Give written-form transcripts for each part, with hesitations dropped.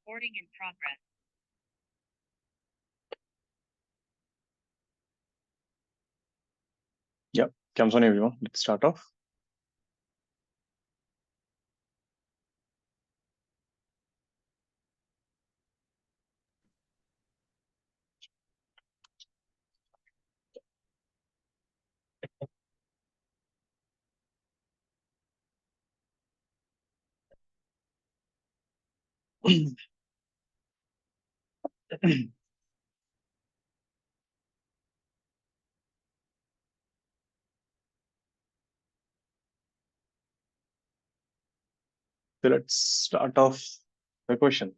Recording in progress. Yeah, comes on everyone. Let's start off. So let's start off the question.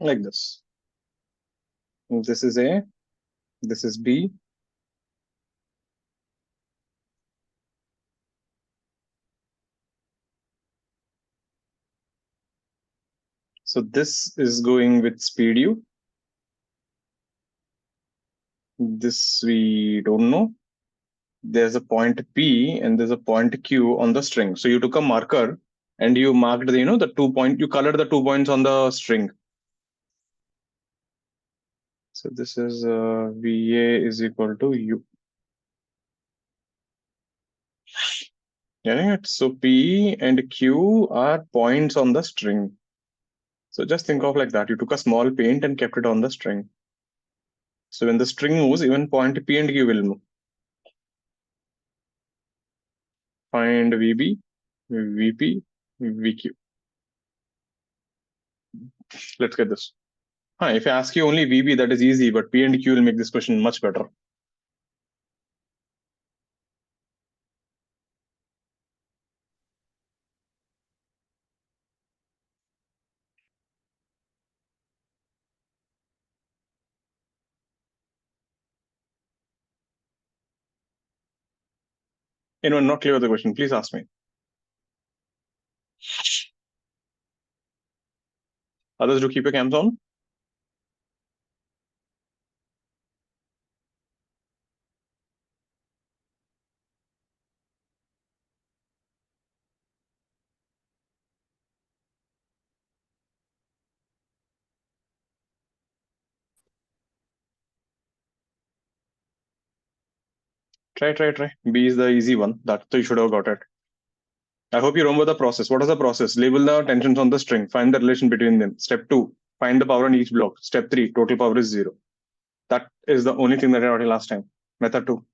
Like this. This is A, this is B. So this is going with speed U. This we don't know. There's a point P and there's a point Q on the string. So you took a marker and you marked the 2 point, you colored the 2 points on the string. So this is VA is equal to U. Yeah, so P and Q are points on the string. So just think of like that. You took a small paint and kept it on the string. So when the string moves, even point P and Q will move. Find VB, VP, VQ. Let's get this. If I ask you only VB, that is easy, but P and Q will make this question much better. Anyone not clear with the question, please ask me. Others, do keep your cams on. Try. B is the easy one. That you should have got it. I hope you remember the process. What is the process? Label the tensions on the string. Find the relation between them. Step 2, find the power on each block. Step 3, total power is 0. That is the only thing that I taught you last time. Method 2.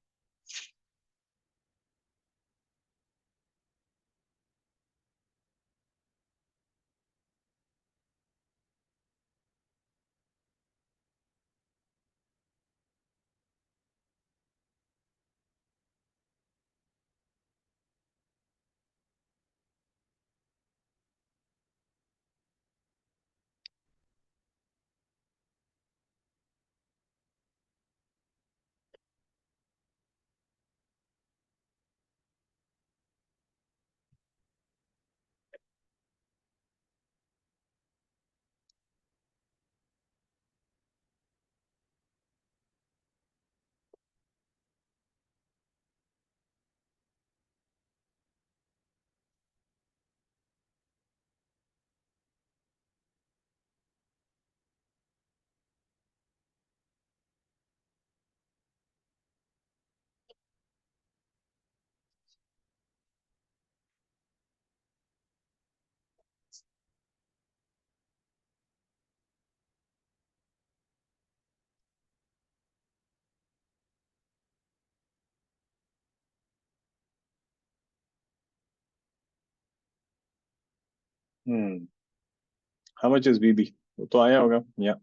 How much is VB? तो आया होगा. Yeah.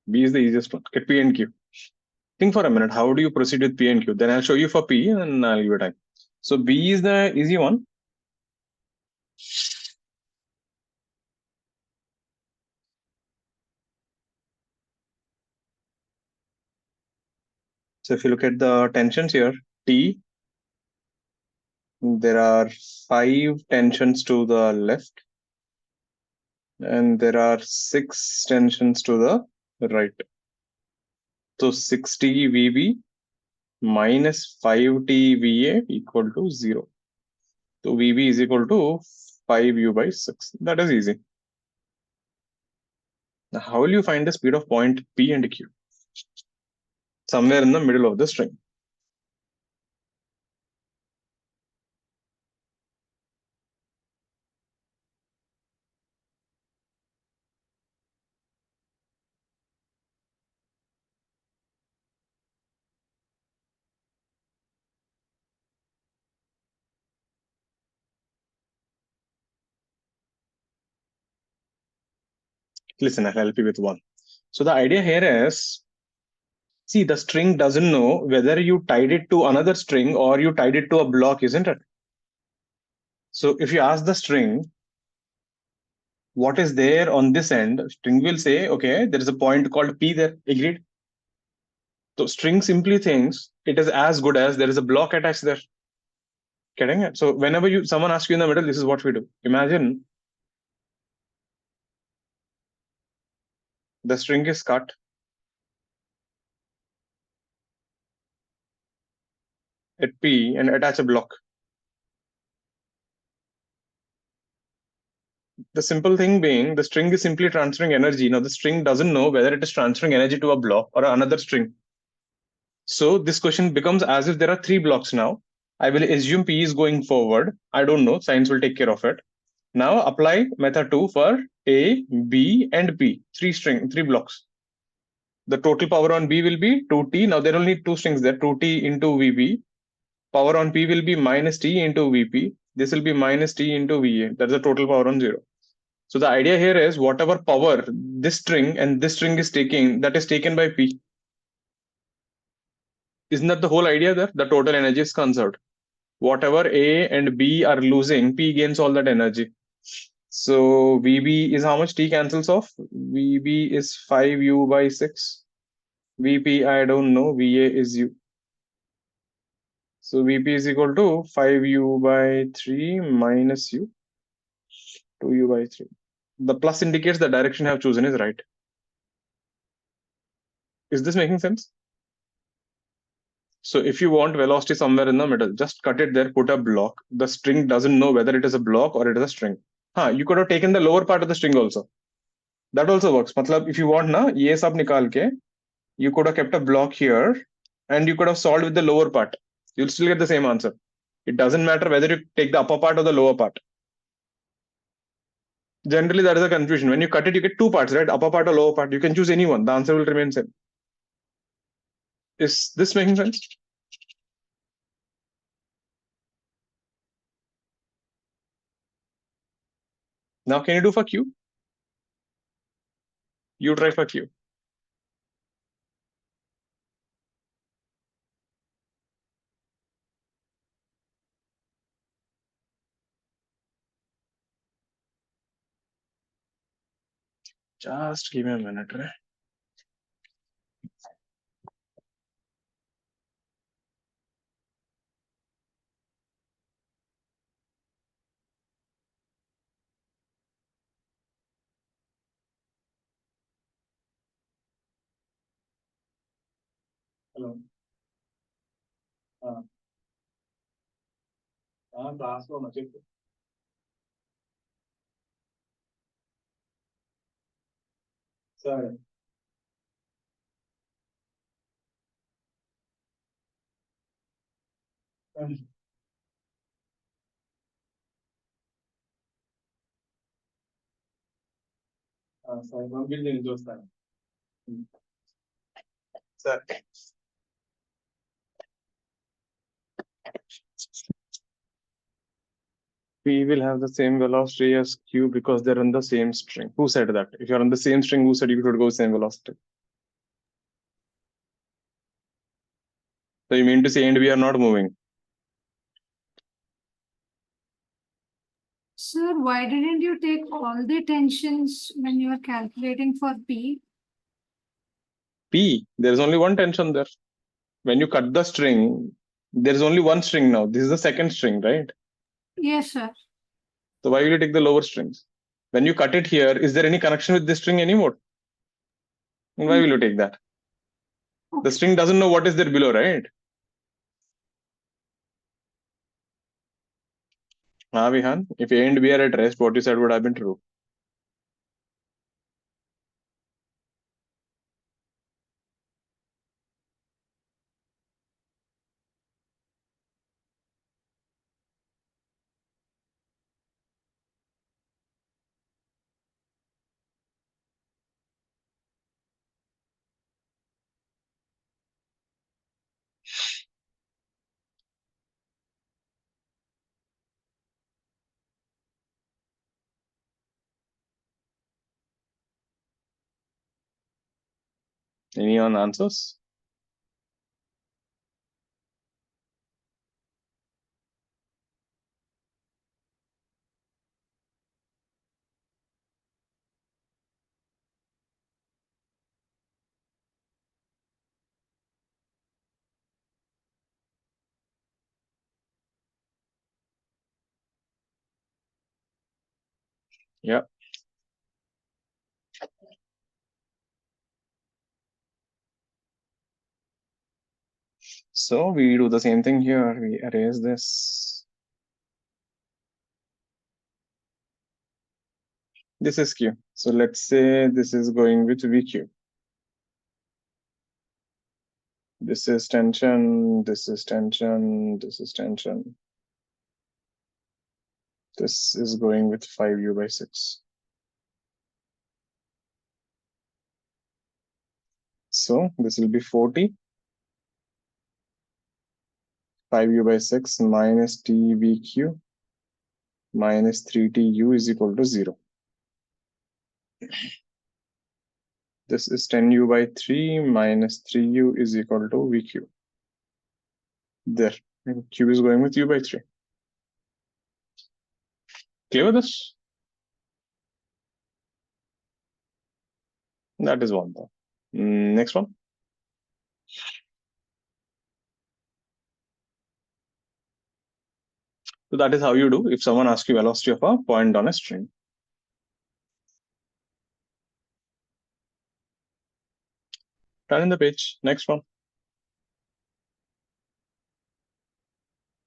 B is the easiest one. Get P and Q. Think for a minute. How do you proceed with P and Q? Then I'll show you for P and I'll give you time. So B is the easy one. So if you look at the tensions here, T, there are 5 tensions to the left and there are 6 tensions to the right. So 60 VB minus 5T VA equal to 0. So VB is equal to 5U by 6. That is easy. Now, how will you find the speed of point P and Q? Somewhere in the middle of the string. Listen, I'll help you with one. So the idea here is, see, the string doesn't know whether you tied it to another string or you tied it to a block, isn't it? So if you ask the string, what is there on this end, string will say, okay, there is a point called P there, agreed? So string simply thinks it is as good as there is a block attached there. Getting it? So whenever someone asks you in the middle, this is what we do. Imagine the string is cut. At P and attach a block. The simple thing being the string is simply transferring energy. Now the string doesn't know whether it is transferring energy to a block or another string. So this question becomes as if there are 3 blocks now. I will assume P is going forward. I don't know. Science will take care of it. Now apply method 2 for A, B, and P. 3 blocks. The total power on B will be 2T. Now there are only 2 strings there, 2T into VB. Power on P will be minus T into VP. This will be minus T into VA. That's the total power on 0. So the idea here is whatever power this string and this string is taking, that is taken by P. Isn't that the whole idea there? The total energy is conserved. Whatever A and B are losing, P gains all that energy. So VB is how much? T cancels off. VB is 5U by 6. VP, I don't know. VA is U. So VP is equal to 5U by 3 minus U, 2U by 3. The plus indicates the direction I have chosen is right. Is this making sense? So if you want velocity somewhere in the middle, just cut it there, put a block. The string doesn't know whether it is a block or it is a string. You could have taken the lower part of the string also. That also works. Matlab, if you want na, ye sab nikal ke, you could have kept a block here and you could have solved with the lower part. You'll still get the same answer. It doesn't matter whether you take the upper part or the lower part. Generally, that is a confusion. When you cut it, you get 2 parts, right? Upper part or lower part. You can choose any one. The answer will remain same. Is this making sense? Now, can you do for Q? You try for Q. Just give me a minute, right? Hello. Class को मचे को. Sorry. Sorry, one building those time. Sir. P will have the same velocity as Q because they're on the same string. Who said that? If you're on the same string, who said you should go same velocity? So you mean to say A and B are not moving? Sir, why didn't you take all the tensions when you were calculating for P? P, there's only one tension there. When you cut the string, there's only one string now. This is the second string, right? Yes, sir. So why will you take the lower strings? When you cut it here, is there any connection with this string anymore? And why will you take that? The string doesn't know what is there below, right? Vihan, if A and B are at rest, what you said would have been true. Any on answers? Yeah. So we do the same thing here. We erase this. This is Q. So let's say this is going with VQ. This is tension, this is tension, this is tension. This is going with 5U/6. So this will be 40. 5U/6 minus TVQ minus 3TU is equal to 0. This is 10U/3 minus 3U is equal to VQ. There. And Q is going with U/3. Clear with this? That is one though. Next one. So that is how you do if someone asks you velocity of a point on a string. Turn in the page. Next one.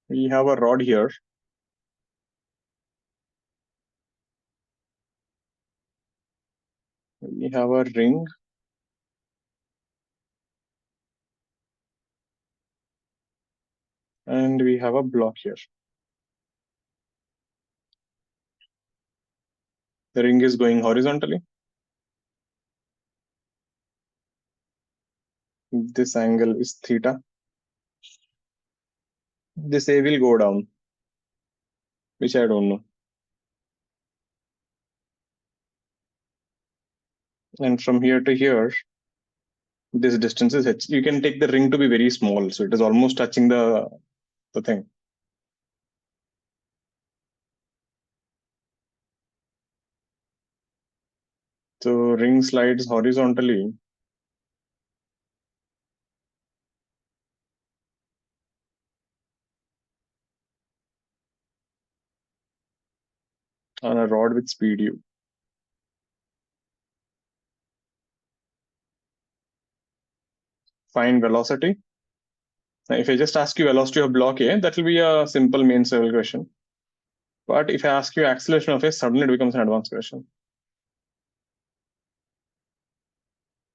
We have a rod here. We have a ring. And we have a block here. The ring is going horizontally. This angle is theta. This A will go down, which I don't know. And from here to here, this distance is h. You can take the ring to be very small, so it is almost touching the thing. So ring slides horizontally. On a rod with speed u. Find velocity. Now, if I just ask you velocity of block A, that will be a simple mains level question. But if I ask you acceleration of A, suddenly it becomes an advanced question.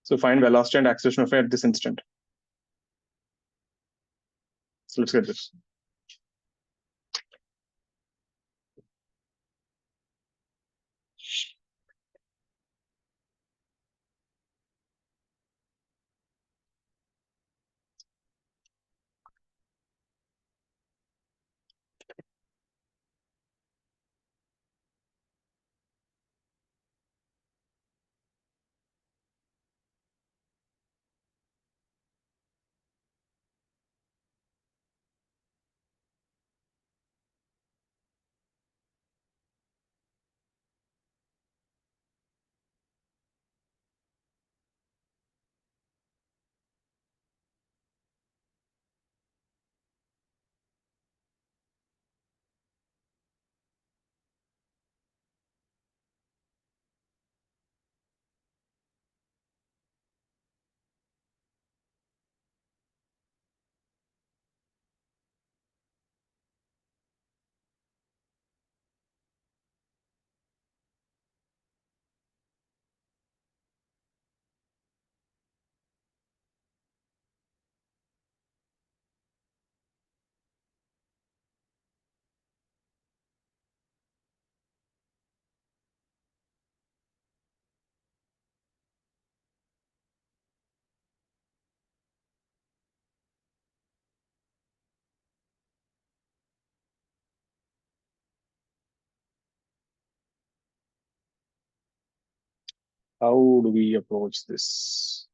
So find velocity and acceleration of A at this instant. So let's get this. How do we approach this?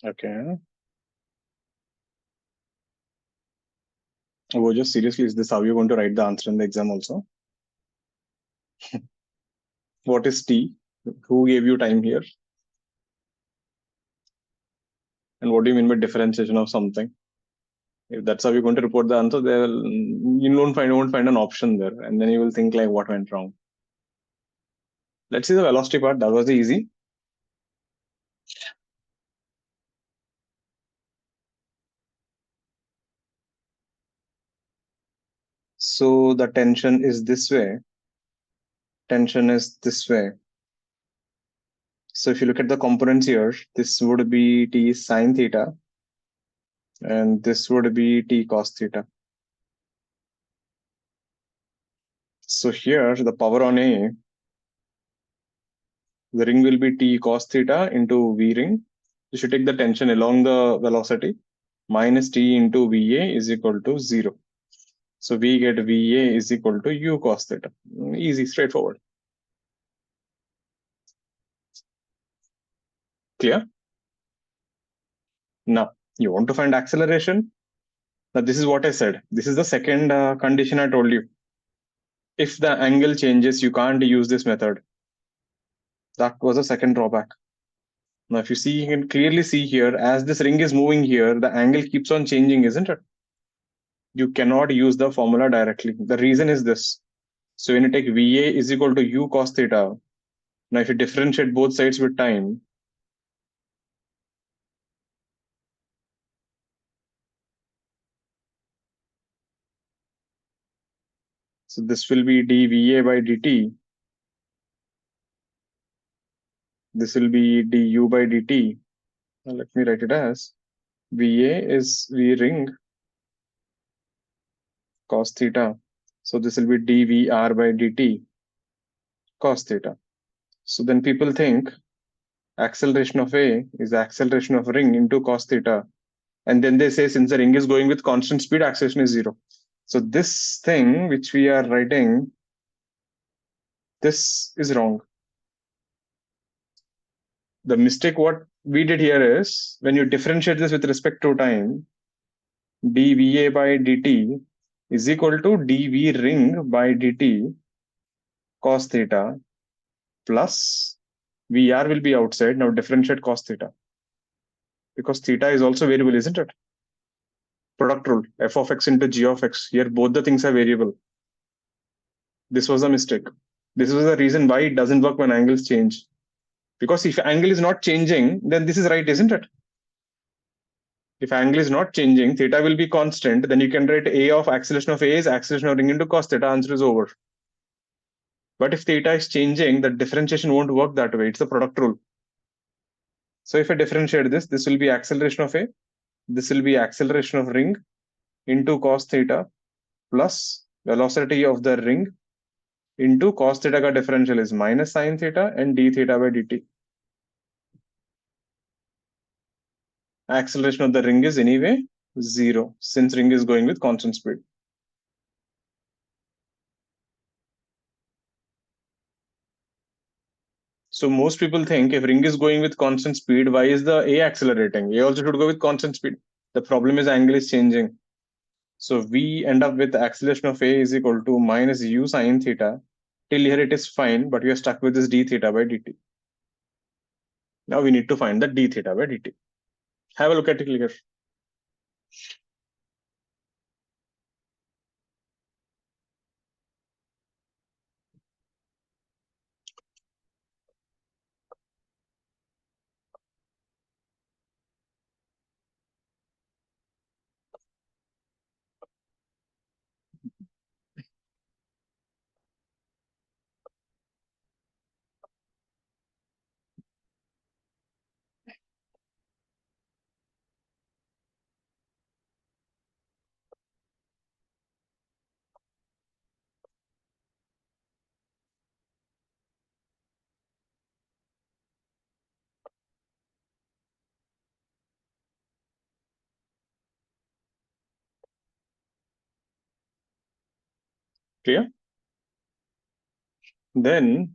Okay. Oh, just seriously, is this how you're going to write the answer in the exam also? What is T? Who gave you time here? And what do you mean by differentiation of something? If that's how you're going to report the answer, you won't find an option there, and then you will think like, what went wrong? Let's see the velocity part. That was the easy. So the tension is this way. Tension is this way. So if you look at the components here, this would be T sine theta, and this would be T cos theta. So here, the power on A, the ring will be T cos theta into V ring. You should take the tension along the velocity minus T into VA is equal to 0. So we get VA is equal to U cos theta. Easy, straightforward. Clear? Now, you want to find acceleration? Now, this is what I said. This is the second condition I told you. If the angle changes, you can't use this method. That was a second drawback. Now, if you see, you can clearly see here, as this ring is moving here, the angle keeps on changing, isn't it? You cannot use the formula directly. The reason is this. So when you take VA is equal to U cos theta, now if you differentiate both sides with time, so this will be dVA by dt. This will be du by dt. Now let me write it as VA is V ring cos theta. So this will be dVr by dt cos theta. So then people think acceleration of A is acceleration of ring into cos theta. And then they say, since the ring is going with constant speed, acceleration is 0. So this thing which we are writing, this is wrong. The mistake what we did here is, when you differentiate this with respect to time, dVA by dt is equal to dV ring by dt cos theta plus VR will be outside. Now differentiate cos theta, because theta is also variable, isn't it? Product rule, f of x into g of x. Here both the things are variable. This was a mistake. This was the reason why it doesn't work when angles change. Because if angle is not changing, then this is right, isn't it? If angle is not changing, theta will be constant, then you can write A of acceleration of A is acceleration of ring into cos theta, answer is over. But if theta is changing, the differentiation won't work that way. It's the product rule. So if I differentiate this, this will be acceleration of A, this will be acceleration of ring into cos theta plus velocity of the ring into cos theta ka differential is minus sine theta and d theta by dt. Acceleration of the ring is anyway 0, since ring is going with constant speed. So most people think if ring is going with constant speed, why is the A accelerating? A also should go with constant speed. The problem is angle is changing. So we end up with acceleration of A is equal to minus u sine theta. Till here it is fine, but we are stuck with this d theta by dt. Now we need to find the d theta by dt. Have a look at it here. Clear? Then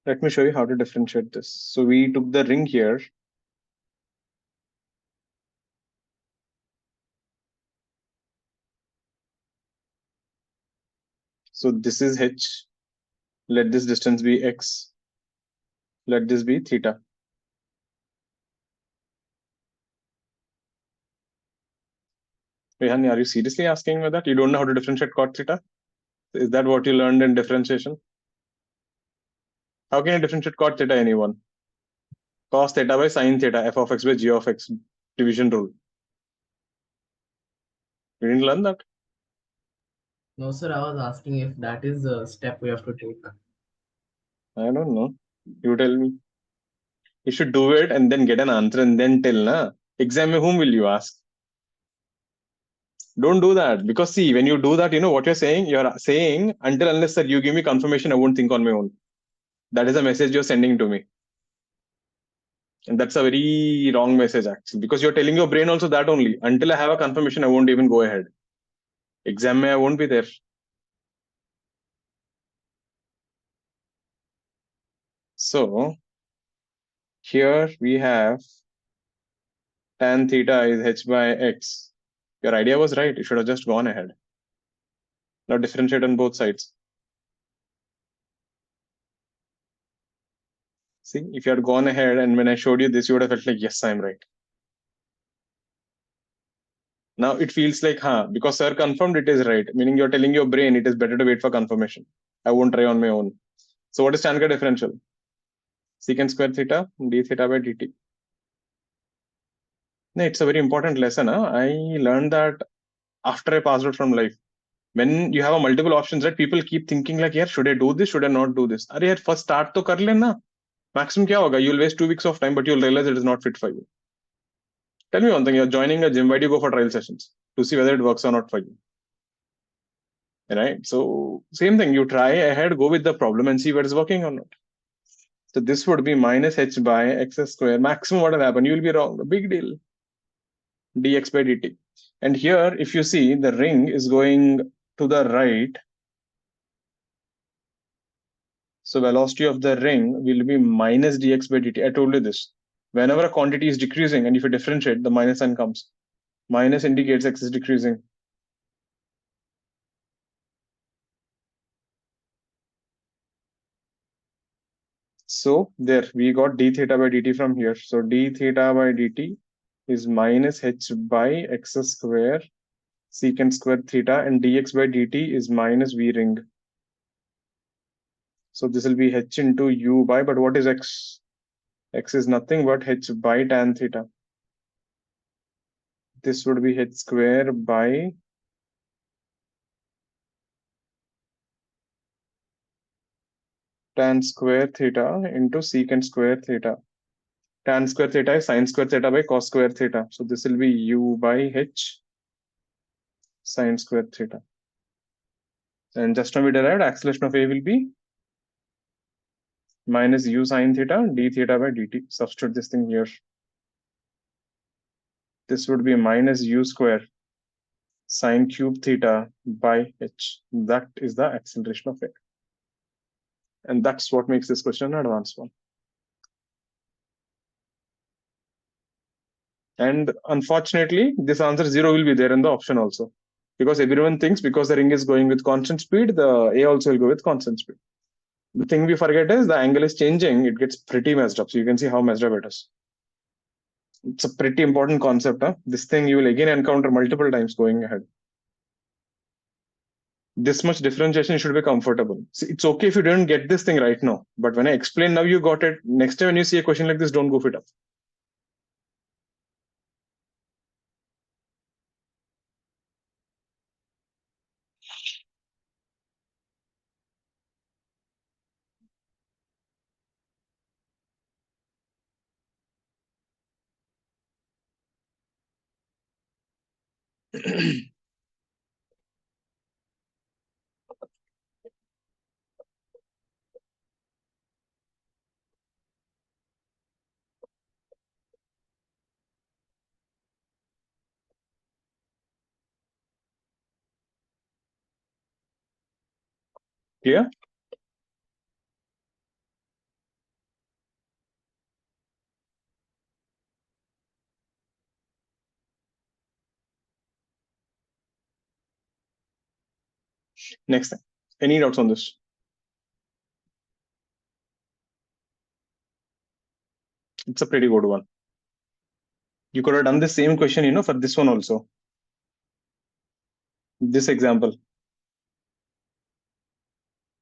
let me show you how to differentiate this. So we took the ring here. So this is h. Let this distance be x. Let this be theta. Rehan, are you seriously asking me that? You don't know how to differentiate cot theta? Is that what you learned in differentiation? How can you differentiate cot theta, anyone? Cos theta by sin theta, f of x by g of x, division rule. You didn't learn that? No, sir, I was asking if that is a step we have to take. I don't know. You tell me. You should do it and then get an answer and then tell, na? Exam mein whom will you ask? Don't do that. Because see, when you do that, you know what you're saying? You're saying, until unless sir, you give me confirmation, I won't think on my own. That is a message you're sending to me. And that's a very wrong message, actually. Because you're telling your brain also that only. Until I have a confirmation, I won't even go ahead. Exam mein, I won't be there. So, here we have tan theta is h by x. Your idea was right. You should have just gone ahead. Now differentiate on both sides. See, if you had gone ahead and when I showed you this, you would have felt like, yes, I'm right. Now it feels like, because sir confirmed it is right, meaning you're telling your brain it is better to wait for confirmation. I won't try on my own. So what is tan ka differential? Secant square theta, d theta by dt. No, it's a very important lesson. I learned that after I passed out from life. When you have a multiple options, right? People keep thinking like, yeah, should I do this? Should I not do this? Arey, first start to kar lena. Maximum kya hoga? You'll waste 2 weeks of time, but you'll realize it is not fit for you. Tell me one thing, you're joining a gym, why do you go for trial sessions? To see whether it works or not for you. Right? So same thing, you try ahead, go with the problem and see whether it's working or not. So this would be minus h by x square. Maximum what will happen? You'll be wrong. A big deal. Dx by dt. And here, if you see, the ring is going to the right. So velocity of the ring will be minus dx by dt. I told you this. Whenever a quantity is decreasing, and if you differentiate, the minus sign comes. Minus indicates x is decreasing. So there, we got d theta by dt from here. So d theta by dt is minus h by x square secant square theta, and dx by dt is minus v ring. So this will be h into u by, but what is x? X is nothing but h by tan theta. This would be h square by tan square theta into secant square theta. Tan square theta is sin square theta by cos square theta. So this will be u by h sin square theta. And just now we derived acceleration of A will be minus u sin theta d theta by dt. Substitute this thing here. This would be minus u square sin cube theta by h. That is the acceleration of A. And that's what makes this question an advanced one. And unfortunately, this answer 0 will be there in the option also. Because everyone thinks because the ring is going with constant speed, the A also will go with constant speed. The thing we forget is the angle is changing. It gets pretty messed up. So you can see how messed up it is. It's a pretty important concept. Huh? This thing you will again encounter multiple times going ahead. This much differentiation should be comfortable. See, it's okay if you didn't get this thing right now, but when I explain now, you got it. Next time when you see a question like this, don't goof it up. Yeah. Next thing. Any doubts on this? It's a pretty good one. You could have done the same question, for this one also. This example.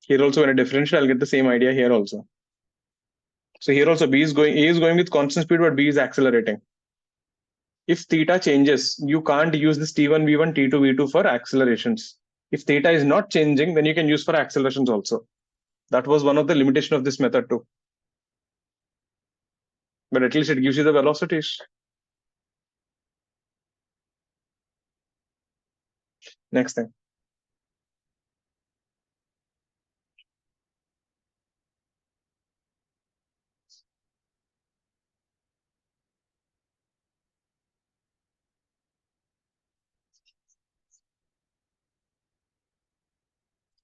Here also, when a differential, I'll get the same idea here also. So here also, A is going with constant speed, but B is accelerating. If theta changes, you can't use this T1, V1, T2, V2 for accelerations. If theta is not changing, then you can use for accelerations also. That was one of the limitation of this method too. But at least it gives you the velocities. Next thing.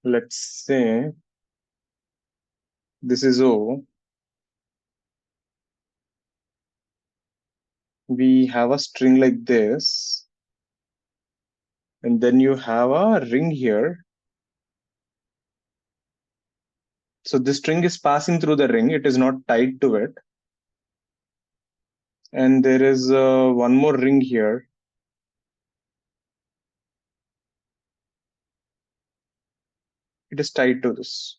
Let's say this is O. We have a string like this. And then you have a ring here. So this string is passing through the ring. It is not tied to it. And there is one more ring here. It is tied to this.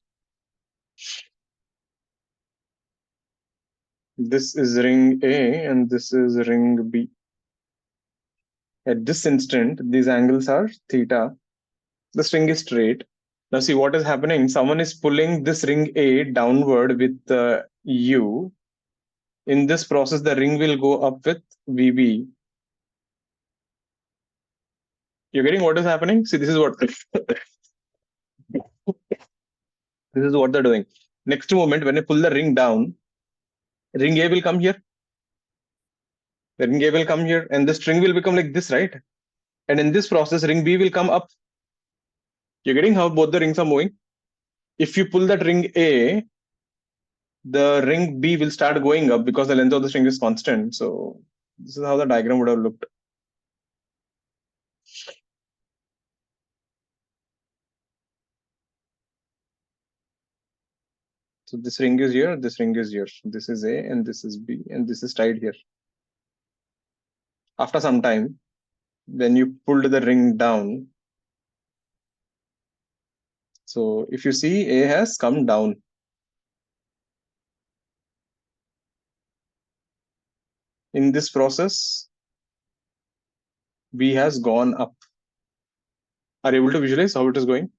This is ring A and this is ring B. At this instant, these angles are theta. The string is straight. Now see what is happening. Someone is pulling this ring A downward with U. In this process, the ring will go up with VB. You're getting what is happening? See, this is what this is what they're doing. Next moment, when I pull the ring down, ring A will come here. The ring A will come here, and the string will become like this, right? And in this process, ring B will come up. You're getting how both the rings are moving? If you pull that ring A, the ring B will start going up because the length of the string is constant. So this is how the diagram would have looked. So this ring is here, this ring is here. This is A and this is B and this is tied here. After some time, when you pulled the ring down, so if you see A has come down. In this process, B has gone up. Are you able to visualize how it is going?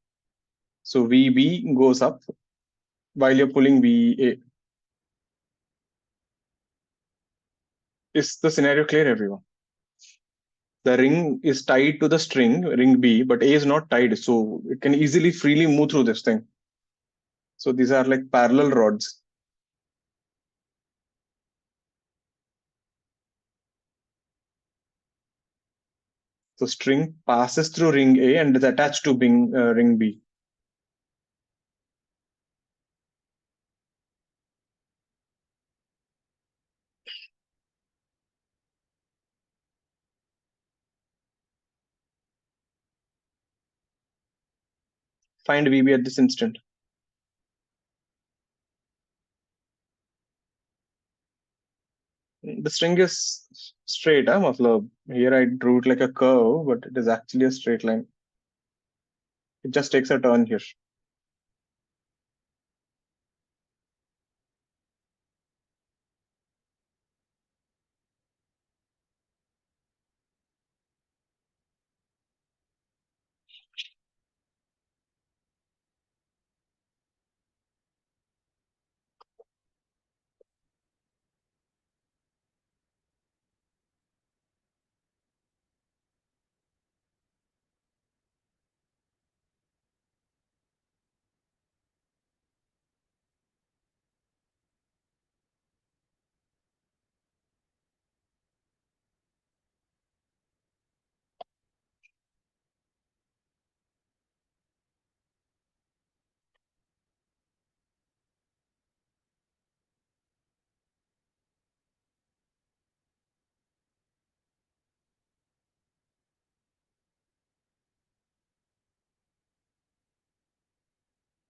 So VB goes up while you're pulling VA. Is the scenario clear, everyone? The ring is tied to the string, ring B, but A is not tied. So it can easily freely move through this thing. So these are like parallel rods. So string passes through ring A and is attached to ring B. Find VB at this instant. The string is straight, huh? Matlab, here I drew it like a curve, but it is actually a straight line. It just takes a turn here.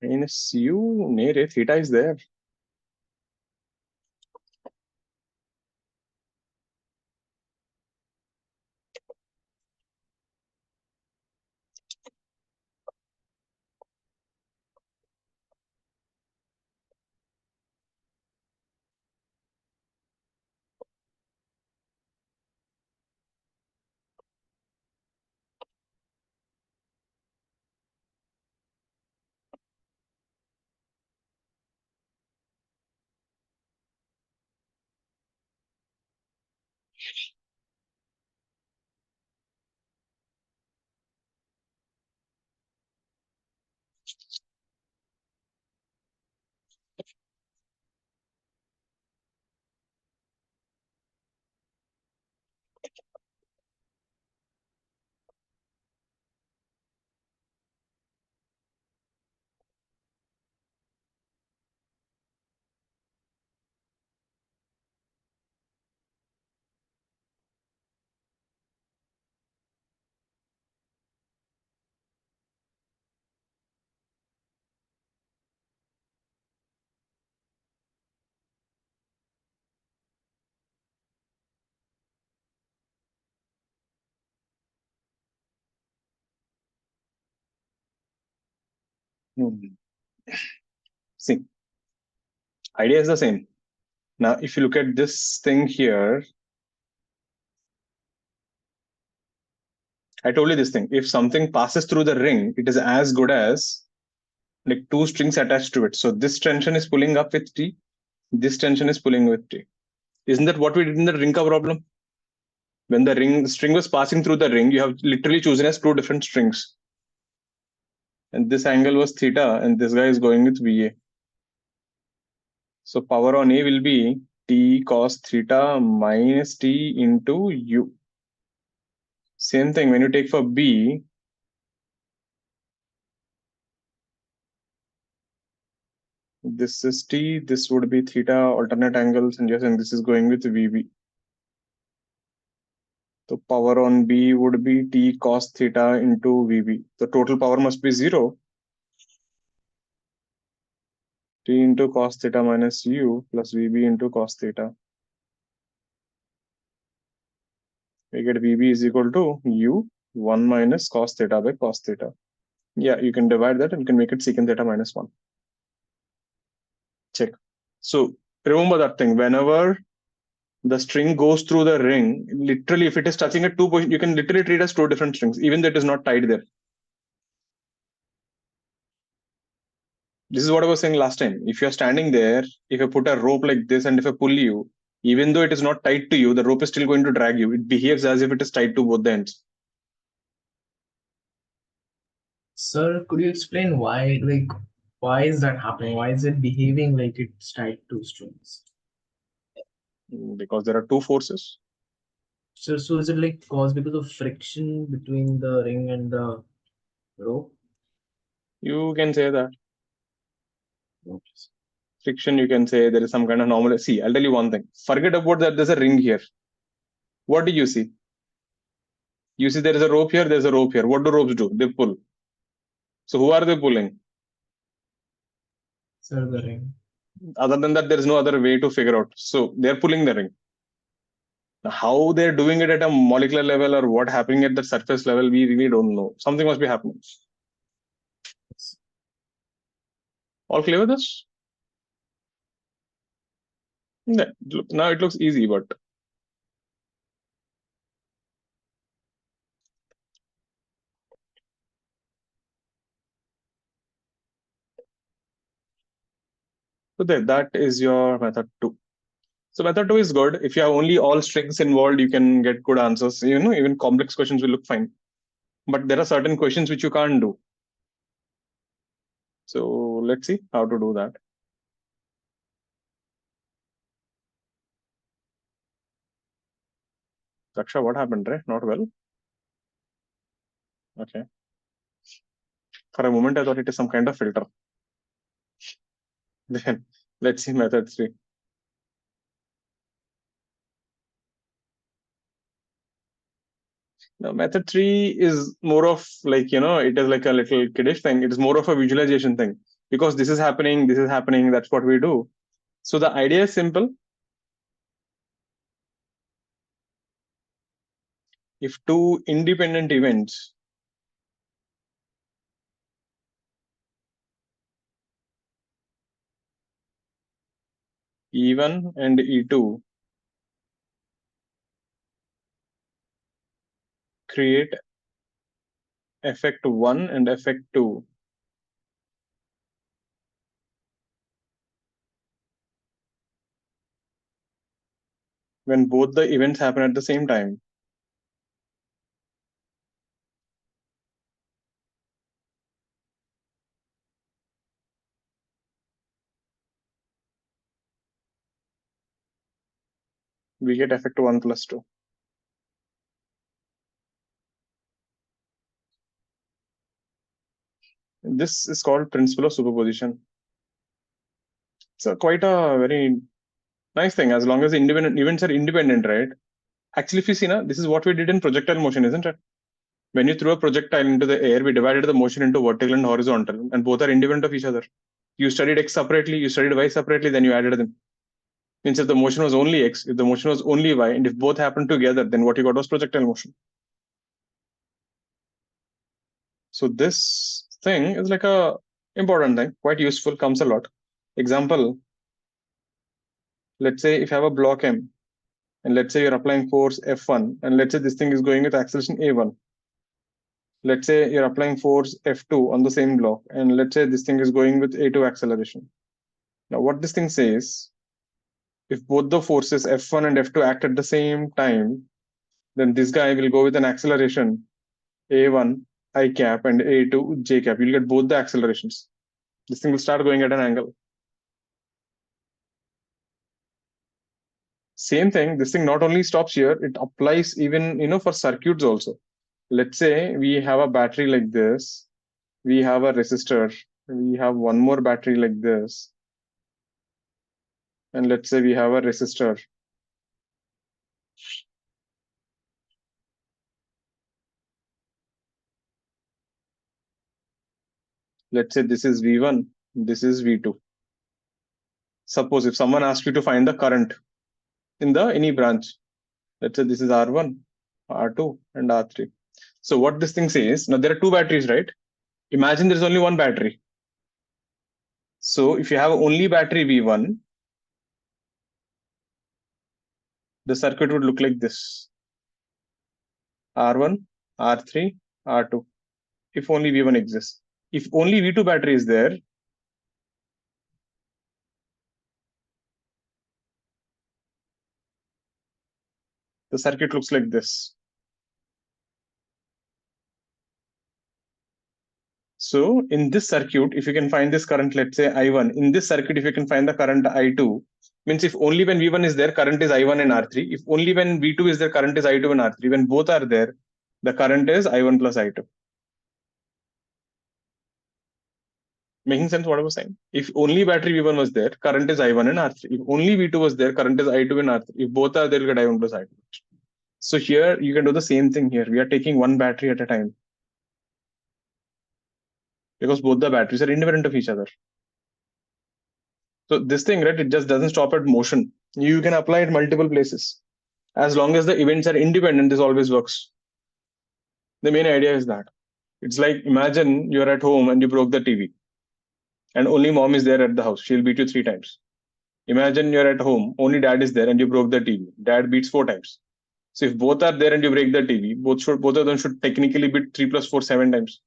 Minus u, nere, theta is there. Hmm. See, idea is the same. Now, if you look at this thing here, I told you this thing. If something passes through the ring, it is as good as like two strings attached to it. So this tension is pulling up with T. This tension is pulling with T. Isn't that what we did in the ring problem? When the string was passing through the ring, you have literally chosen as two different strings. And this angle was theta, and this guy is going with VA. So power on A will be T cos theta minus T into U. Same thing when you take for B, this is T, this would be theta, alternate angles, and yes, and this is going with VB. So power on B would be T cos theta into VB. The total power must be 0. T into cos theta minus U plus VB into cos theta. We get VB is equal to U 1 minus cos theta by cos theta. Yeah, you can divide that and you can make it secant theta minus 1. Check. So remember that thing. Whenever the string goes through the ring, literally, if it is touching at two positions, you can literally treat as two different strings, even though it is not tied there. This is what I was saying last time. If you're standing there, if I put a rope like this and if I pull you, even though it is not tied to you, the rope is still going to drag you. It behaves as if it is tied to both the ends. Sir, could you explain why is that happening? Why is it behaving like it's tied to strings? Because there are two forces. So is it like caused because of friction between the ring and the rope? You can say that. Oops. Friction, you can say there is some kind of normal. See, I'll tell you one thing. Forget about that there's a ring here. What do you see? You see there is a rope here, there's a rope here. What do ropes do? They pull. So who are they pulling? Sir, the ring. Other than that, there is no other way to figure out. So they're pulling the ring. Now, how they're doing it at a molecular level or what happening at the surface level, we really don't know. Something must be happening. All clear with this? Yeah, now it looks easy, but so that is your method 2. So method 2 is good. If you have only all strings involved, you can get good answers. Even complex questions will look fine. But there are certain questions which you can't do. So let's see how to do that. Raksha, what happened, right? Not well. Okay. For a moment, I thought it is some kind of filter. Then let's see method 3. Now, method 3 is more of like, it is like a little kiddish thing. It is more of a visualization thing because this is happening, that's what we do. So the idea is simple. If two independent events E1 and E2 create effect 1 and effect 2, when both the events happen at the same time, we get effect 1 plus 2. This is called principle of superposition. It's quite a very nice thing as long as the independent events are independent, right? Actually, if you see now, this is what we did in projectile motion, isn't it? When you throw a projectile into the air, we divided the motion into vertical and horizontal, and both are independent of each other. You studied X separately, you studied Y separately, then you added them. Means if the motion was only X, if the motion was only Y, and if both happened together, then what you got was projectile motion. So this thing is like a important thing, quite useful, comes a lot. Example, let's say if you have a block M, and let's say you're applying force F1, and let's say this thing is going with acceleration A1. Let's say you're applying force F2 on the same block, and let's say this thing is going with A2 acceleration. Now, what this thing says, if both the forces F1 and F2 act at the same time, then this guy will go with an acceleration A1 I cap and A2 J cap. You'll get both the accelerations. This thing will start going at an angle. Same thing, this thing not only stops here, it applies even for circuits also. Let's say we have a battery like this, we have a resistor, we have one more battery like this, and let's say we have a resistor. Let's say this is V1, this is V2. Suppose if someone asks you to find the current in the any branch, let's say this is R1, R2, and R3. So what this thing says, now there are two batteries, right? Imagine there's only one battery. So if you have only battery V1, the circuit would look like this. R1, R3, R2, if only V1 exists. If only V2 battery is there, the circuit looks like this. So in this circuit, if you can find this current, let's say I1, in this circuit, if you can find the current I2, means if only when V1 is there, current is I1 and R3. If only when V2 is there, current is I2 and R3. When both are there, the current is I1 plus I2. Making sense what I was saying? If only battery V1 was there, current is I1 and R3. If only V2 was there, current is I2 and R3. If both are there, you get I1 plus I2. So here you can do the same thing here. We are taking one battery at a time because both the batteries are independent of each other. So this thing, right, it just doesn't stop at motion. You can apply it multiple places. As long as the events are independent, this always works. The main idea is that. It's like, imagine you're at home and you broke the TV and only mom is there at the house. She'll beat you 3 times. Imagine you're at home, only dad is there and you broke the TV. Dad beats 4 times. So if both are there and you break the TV, both of them should technically beat 3 plus 4, 7 times.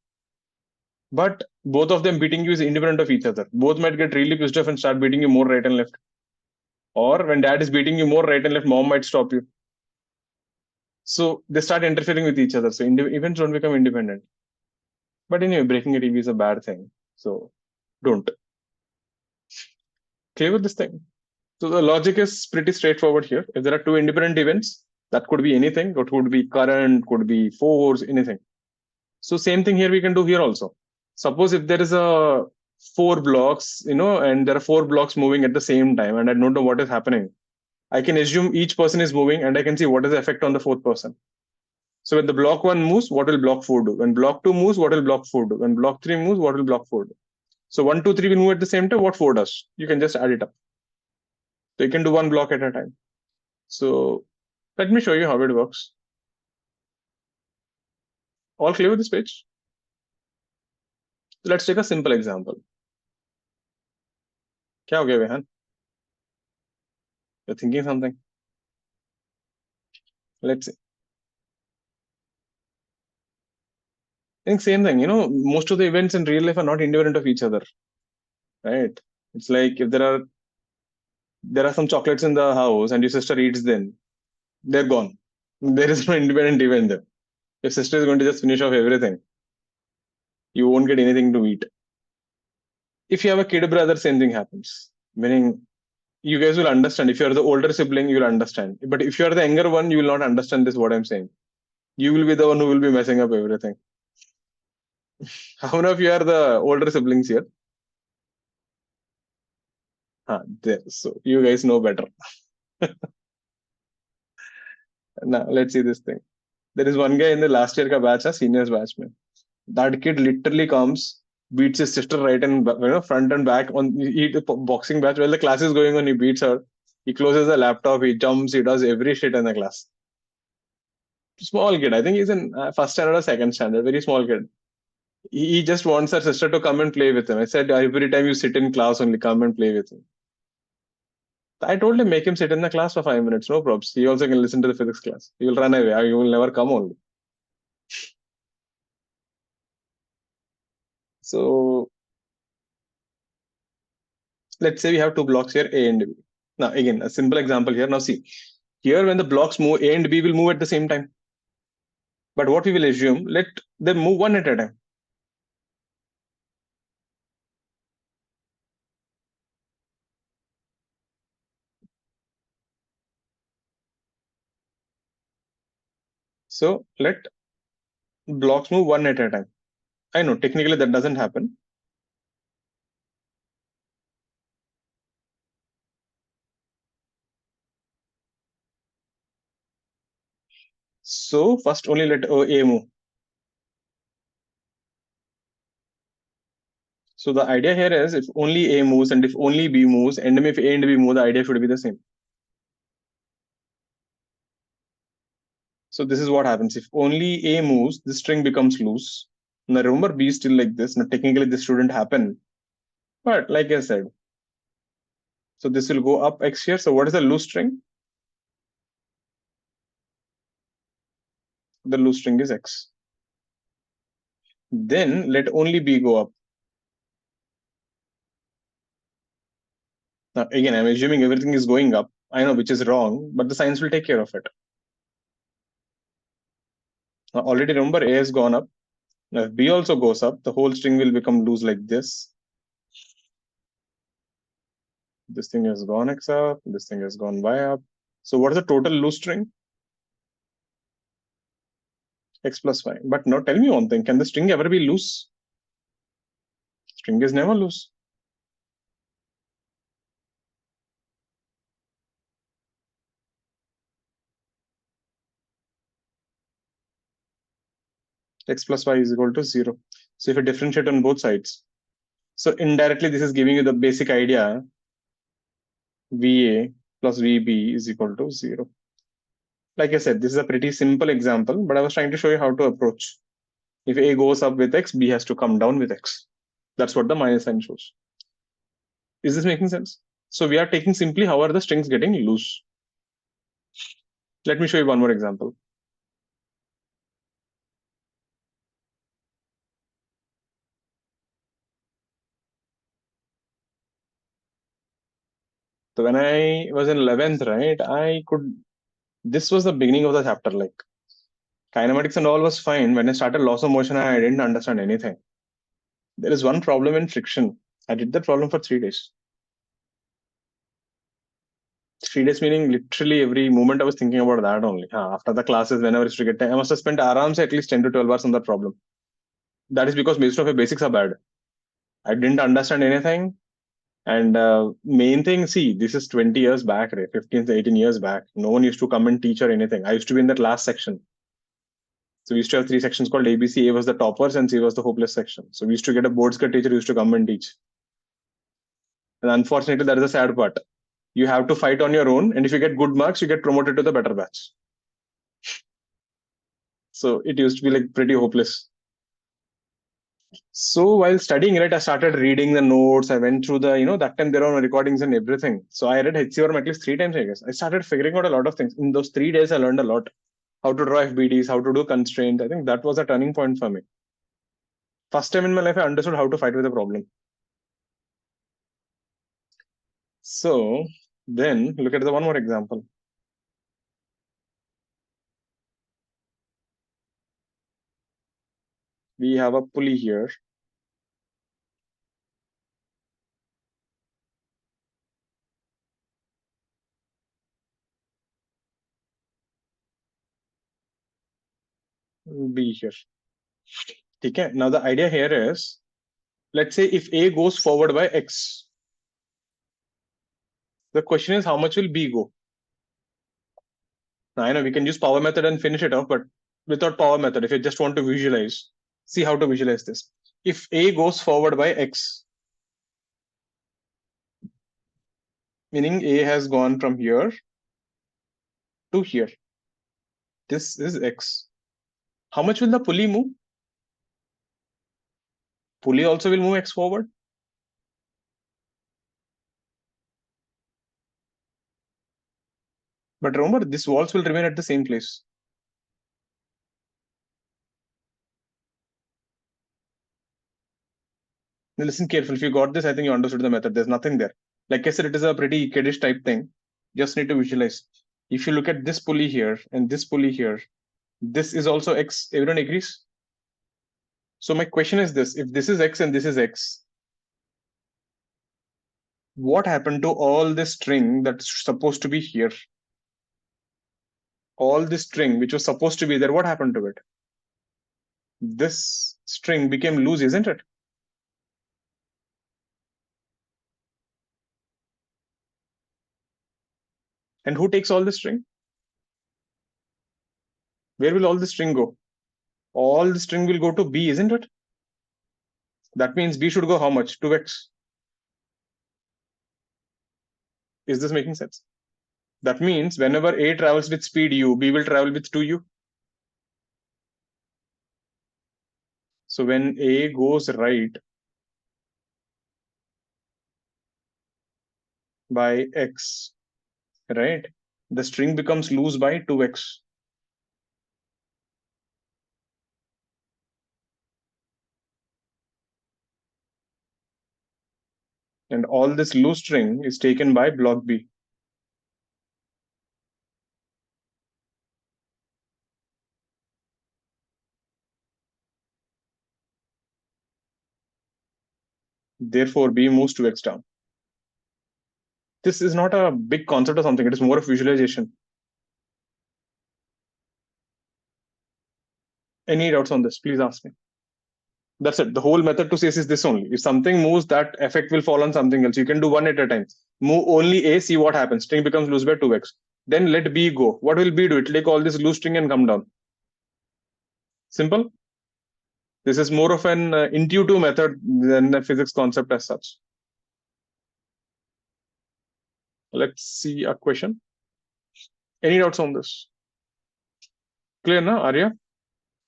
But both of them beating you is independent of each other. Both might get really pissed off and start beating you more right and left. Or when dad is beating you more right and left, mom might stop you. So they start interfering with each other. So events don't become independent. But anyway, breaking a TV is a bad thing. So don't. Clear with this thing? So the logic is pretty straightforward here. If there are two independent events, that could be anything. It could be current, could be force, anything. So same thing here we can do here also. Suppose if there is a 4 blocks, and there are 4 blocks moving at the same time, and I don't know what is happening. I can assume each person is moving, and I can see what is the effect on the fourth person. So when the block 1 moves, what will block 4 do? When block 2 moves, what will block 4 do? When block 3 moves, what will block 4 do? So 1, 2, 3 will move at the same time. What 4 does? You can just add it up. So you can do 1 block at a time. So let me show you how it works. All clear with this page? Let's take a simple example. क्या हो गया Vehan? You're thinking something. Let's see. I think same thing. Most of the events in real life are not independent of each other, right? It's like if there are some chocolates in the house and your sister eats them, they're gone. There is no independent event there. Your sister is going to just finish off everything. You won't get anything to eat. If you have a kid brother, same thing happens. Meaning, you guys will understand. If you're the older sibling, you'll understand. But if you're the younger one, you will not understand this, what I'm saying. You will be the one who will be messing up everything. How many of you are the older siblings here? There. So you guys know better. Now, let's see this thing. There is one guy in the last year ka batch, seniors batch mein. That kid literally comes, beats his sister right and front and back on the boxing batch while the class is going on. He beats her. He closes the laptop. He jumps. He does every shit in the class. Small kid. I think he's in first standard or second standard. Very small kid. He just wants her sister to come and play with him. I said, every time you sit in class, only come and play with him. I told him, make him sit in the class for 5 minutes. No problems. He also can listen to the physics class. He will run away. He will never come only. So let's say we have 2 blocks here, A and B. Now, again, a simple example here. Now, see, here when the blocks move, A and B will move at the same time. But what we will assume, let them move one at a time. So let blocks move one at a time. I know technically that doesn't happen. So first only let A move. So the idea here is if only A moves and if only B moves, and if A and B move, the idea should be the same. So this is what happens. If only A moves, the string becomes loose. Now remember, B is still like this. Now technically this shouldn't happen. But like I said, so this will go up X here. So what is the loose string? The loose string is X. Then let only B go up. Now again, I'm assuming everything is going up. I know which is wrong, but the science will take care of it. Now already remember A has gone up. Now if B also goes up, the whole string will become loose like this. This thing has gone X up. This thing has gone Y up. So what is the total loose string? X plus Y. But now tell me one thing. Can the string ever be loose? String is never loose. X plus Y is equal to 0. So if you differentiate on both sides. So indirectly, this is giving you the basic idea. VA plus VB is equal to 0. Like I said, this is a pretty simple example, but I was trying to show you how to approach. If A goes up with X, B has to come down with X. That's what the minus sign shows. Is this making sense? So we are taking simply how are the strings getting loose. Let me show you one more example. So when I was in 11th, right, this was the beginning of the chapter. Like kinematics and all was fine. When I started laws of motion, I didn't understand anything. There is one problem in friction. I did that problem for 3 days. 3 days meaning literally every moment I was thinking about that only. After the classes, whenever I used to get time, I must have spent arams at least 10 to 12 hours on that problem. That is because most of the basics are bad. I didn't understand anything. And main thing, see, this is 20 years back, right? 15 to 18 years back. No one used to come and teach or anything. I used to be in that last section. So we used to have 3 sections called ABC. A was the toppers and C was the hopeless section. So we used to get a board skill teacher who used to come and teach. And unfortunately, that is the sad part. You have to fight on your own. And if you get good marks, you get promoted to the better batch. So it used to be like pretty hopeless. So while studying, right, I started reading the notes. I went through that time there are recordings and everything. So I read HCORM at least 3 times, I guess. I started figuring out a lot of things. In those 3 days, I learned a lot. How to draw FBDs, how to do constraints. I think that was a turning point for me. First time in my life, I understood how to fight with a problem. So then look at the one more example. We have a pulley here. B here. Okay. Now the idea here is, let's say if A goes forward by X, the question is how much will B go? Now, I know we can use power method and finish it off, but without power method, if you just want to visualize, see how to visualize this. If A goes forward by X, meaning A has gone from here to here. This is X. How much will the pulley move? Pulley also will move X forward. But remember, this walls will remain at the same place. Now listen carefully. If you got this, I think you understood the method. There's nothing there. Like I said, it is a pretty kiddish type thing. Just need to visualize. If you look at this pulley here and this pulley here, this is also X. Everyone agrees? So my question is this: if this is X and this is X, what happened to all this string that's supposed to be here? All this string which was supposed to be there, what happened to it? This string became loose, isn't it? And who takes all the string? Where will all the string go? All the string will go to B, isn't it? That means B should go how much? 2x. Is this making sense? That means whenever A travels with speed u, B will travel with 2u. So when A goes right by x, right, the string becomes loose by 2x. And all this loose string is taken by block B. Therefore, B moves 2x down. This is not a big concept or something. It is more of visualization. Any doubts on this? Please ask me. That's it. The whole method to say is this only. If something moves, that effect will fall on something else. You can do one at a time. Move only A, see what happens. String becomes loose by 2x. Then let B go. What will B do? It will take all this loose string and come down. Simple. This is more of an intuitive method than a physics concept as such. Let's see a question. Any doubts on this? Clear, na? Arya?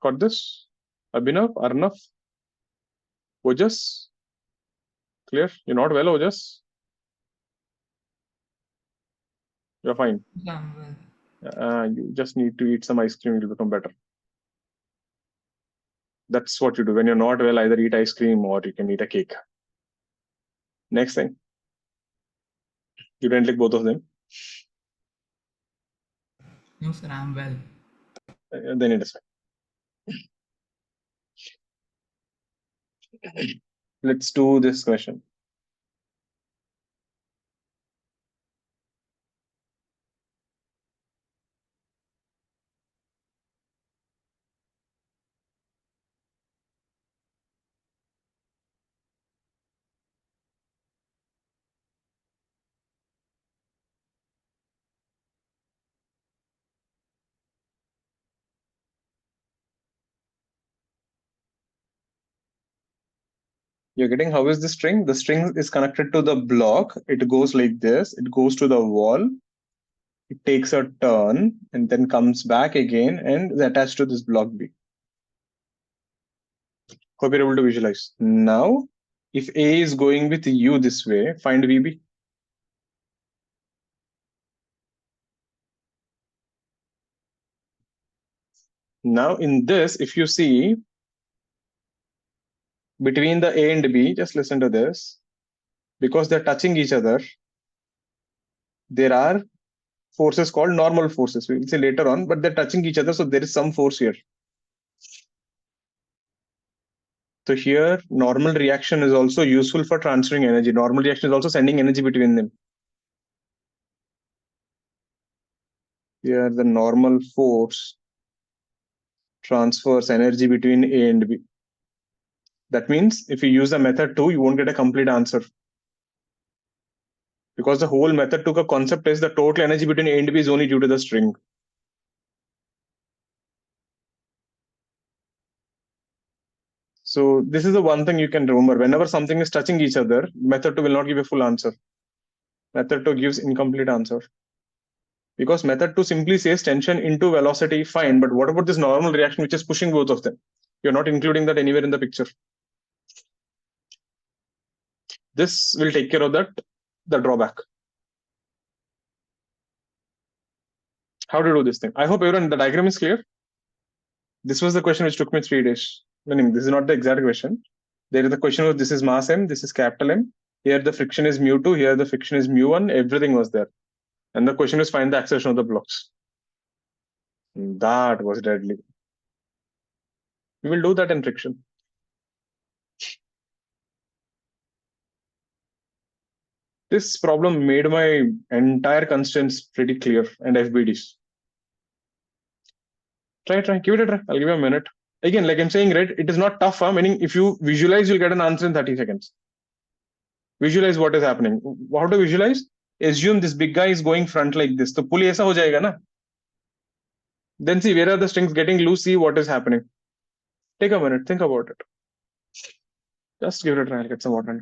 Got this? Abhinav? Arnav? Ojas? Clear? You're not well, Ojas? You're fine. Yeah, well, You just need to eat some ice cream, you'll become better. That's what you do. When you're not well, either eat ice cream or you can eat a cake. Next thing. You didn't like both of them. no, sir, I'm well. Then it is fine. Let's do this question. You're getting how is the string? The string is connected to the block. It goes like this. It goes to the wall. It takes a turn and then comes back again and is attached to this block B. Hope you're able to visualize. Now, if A is going with U this way, find VB. Now in this, if you see between the A and B, just listen to this. Because they're touching each other, there are forces called normal forces. We will see later on, but they're touching each other, so there is some force here. So here, normal reaction is also useful for transferring energy. Normal reaction is also sending energy between them. Here, the normal force transfers energy between A and B. That means if you use the method 2, you won't get a complete answer. Because the whole method took a concept is the total energy between A and B is only due to the string. So this is the one thing you can remember. Whenever something is touching each other, method 2 will not give a full answer. Method 2 gives incomplete answer. Because method 2 simply says tension into velocity, fine. But what about this normal reaction which is pushing both of them? You're not including that anywhere in the picture. This will take care of that, the drawback. How to do this thing? I hope everyone, the diagram is clear. This was the question which took me 3 days. Meaning, this is not the exact question. There is the question was this is mass M, this is capital M. Here the friction is mu2, here the friction is mu1, everything was there. And the question is find the acceleration of the blocks. That was deadly. We will do that in friction. This problem made my entire constraints pretty clear and FBDs. Try, give it a try. I'll give you a minute. Again, like I'm saying, right, it is not tough, meaning if you visualize, you'll get an answer in 30 seconds. Visualize what is happening. How to visualize? Assume this big guy is going front like this. So pulley aisa ho jayega na? Then see where are the strings getting loose, see what is happening. Take a minute, think about it. Just give it a try, I'll get some water.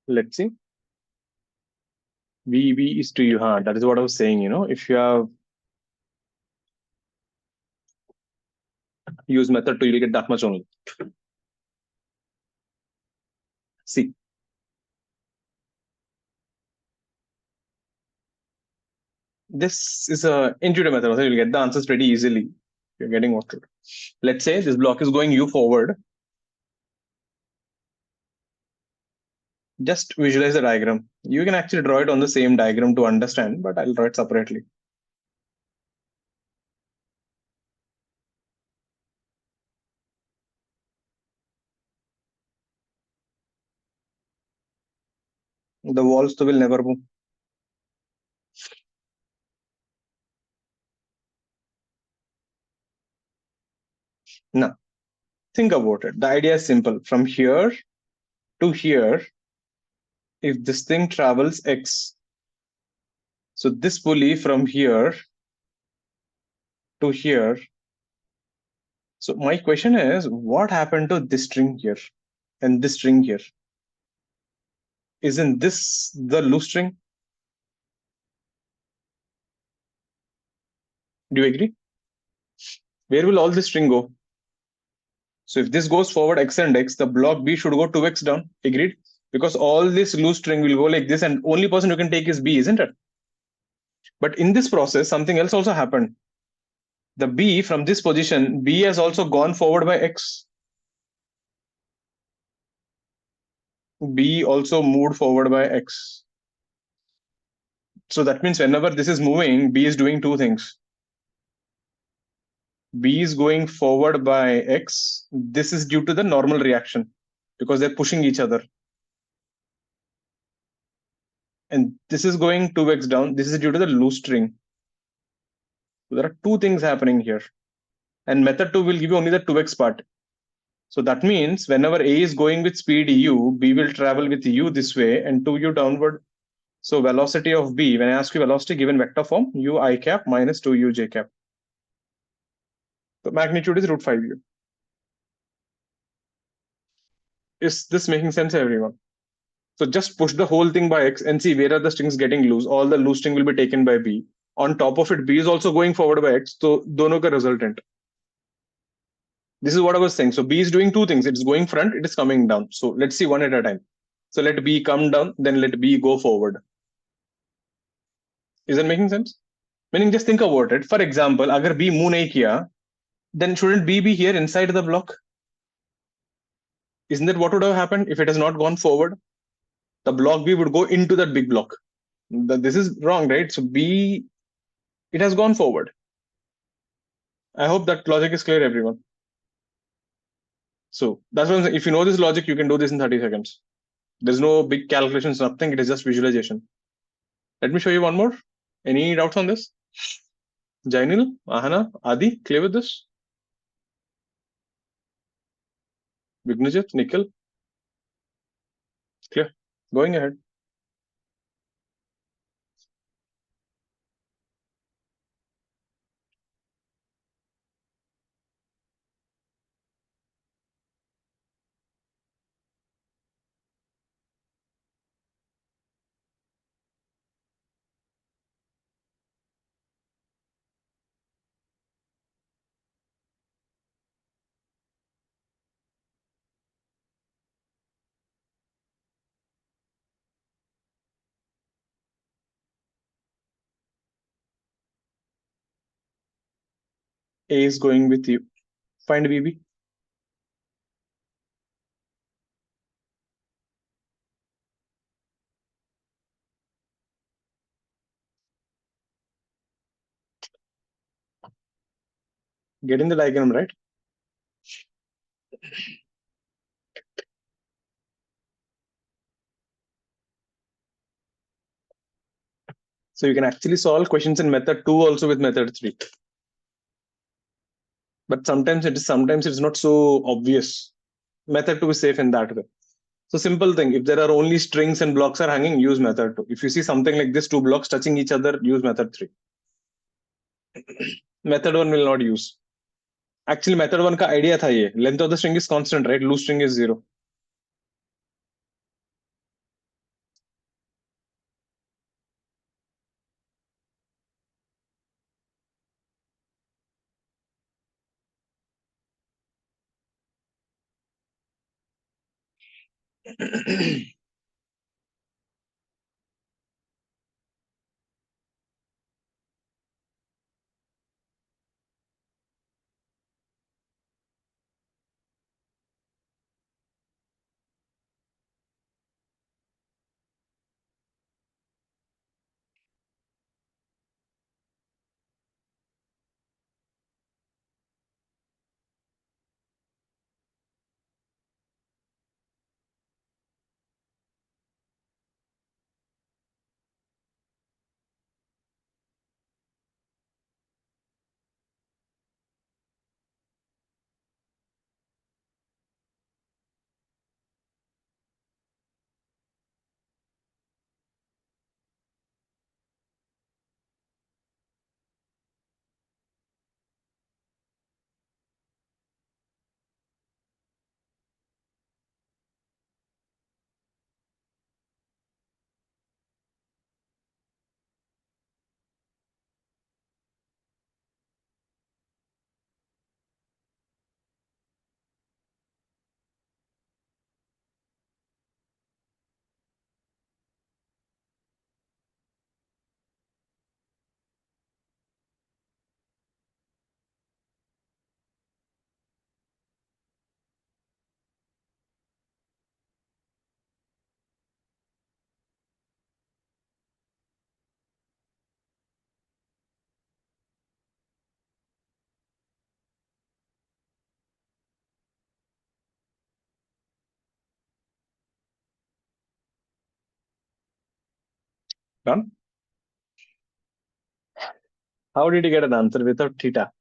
Let's see. VB is to you, huh? That is what I was saying, if you have Use method 2, you'll get that much only. See. This is a intuitive method, so you'll get the answers pretty easily. You're getting what to do. Let's say this block is going U forward. Just visualize the diagram. You can actually draw it on the same diagram to understand, but I'll draw it separately. The walls will never move. Now, think about it. The idea is simple. From here to here, if this thing travels X, so this pulley from here to here. So my question is, what happened to this string here and this string here? Isn't this the loose string? Do you agree? Where will all this string go? So if this goes forward X and X, the block B should go 2X down. Agreed? Because all this loose string will go like this, and only person who can take is B, isn't it? But in this process, something else also happened. The B from this position, B has also gone forward by X. B also moved forward by X. So that means whenever this is moving, B is doing two things. B is going forward by X. This is due to the normal reaction because they're pushing each other. And this is going 2X down. This is due to the loose string. So there are two things happening here. And method 2 will give you only the 2X part. So that means whenever A is going with speed U, B will travel with U this way and 2U downward. So velocity of B, when I ask you velocity given vector form, U I cap minus 2U J cap. The magnitude is root 5U. Is this making sense, everyone? So just push the whole thing by X and see where are the strings getting loose. All the loose string will be taken by B. On top of it, B is also going forward by X. So dono ka resultant. This is what I was saying. So B is doing two things. It's going front, it is coming down. So let's see one at a time. So let B come down, then let B go forward. Is that making sense? Meaning just think about it. For example, agar B move nahi kiya, then shouldn't B be here inside the block? Isn't that what would have happened if it has not gone forward? The block B would go into that big block. This is wrong, right? So B, it has gone forward. I hope that logic is clear, everyone. So that's what I'm saying. If you know this logic, you can do this in 30 seconds. There's no big calculations, nothing. It is just visualization. Let me show you one more. Any doubts on this? Jainil, Ahana, Adi, clear with this? Vignajit, Nikhil? Clear. Going ahead. A is going with you. Find BB. Getting the diagram right. So you can actually solve questions in method 2 also with method 3. But sometimes it's not so obvious. Method 2 is safe in that way. So simple thing, if there are only strings and blocks are hanging, use method 2. If you see something like this, two blocks touching each other, use method 3. Method 1 will not use. Actually, method 1 ka idea tha ye. Length of the string is constant, right? Loose string is 0. Done? How did you get an answer without theta?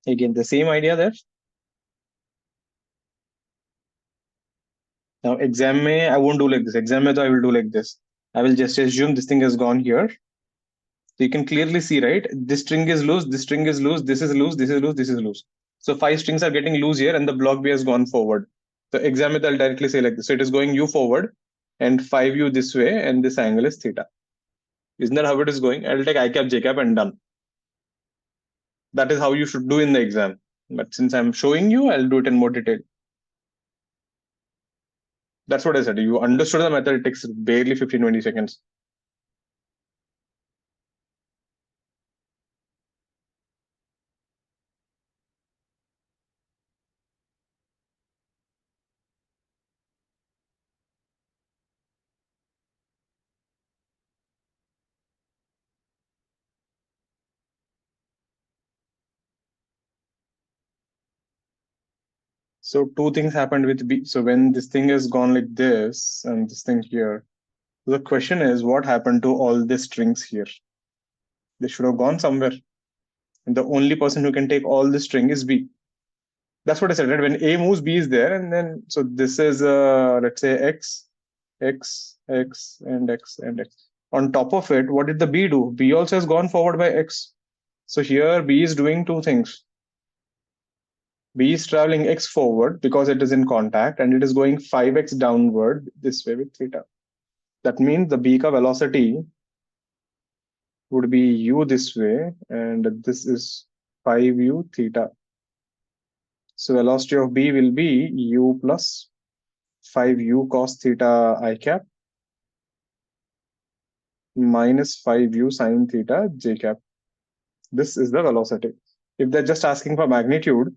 Again, the same idea there. Now, exam mein, I won't do like this. Exam mein, I will do like this. I will just assume this thing has gone here. So you can clearly see, right? This string is loose, this string is loose, this is loose, this is loose, this is loose. So 5 strings are getting loose here and the block B has gone forward. So exam mein, I'll directly say like this. So it is going U forward and 5U this way and this angle is theta. Isn't that how it is going? I'll take I cap, J cap and done. That is how you should do in the exam. But since I'm showing you, I'll do it in more detail. That's what I said. You understood the method. It takes barely 15-20 seconds. So two things happened with B. So when this thing has gone like this and this thing here, the question is what happened to all the strings here? They should have gone somewhere. And the only person who can take all the string is B. That's what I said, right? When A moves, B is there. And then, so this is, let's say X, X, X, and X, and X. On top of it, what did the B do? B also has gone forward by X. So here B is doing two things. B is traveling X forward because it is in contact and it is going 5X downward this way with theta. That means the B ka velocity would be U this way and this is 5U theta. So velocity of B will be U plus 5U cos theta I cap minus 5U sin theta J cap. This is the velocity. If they're just asking for magnitude,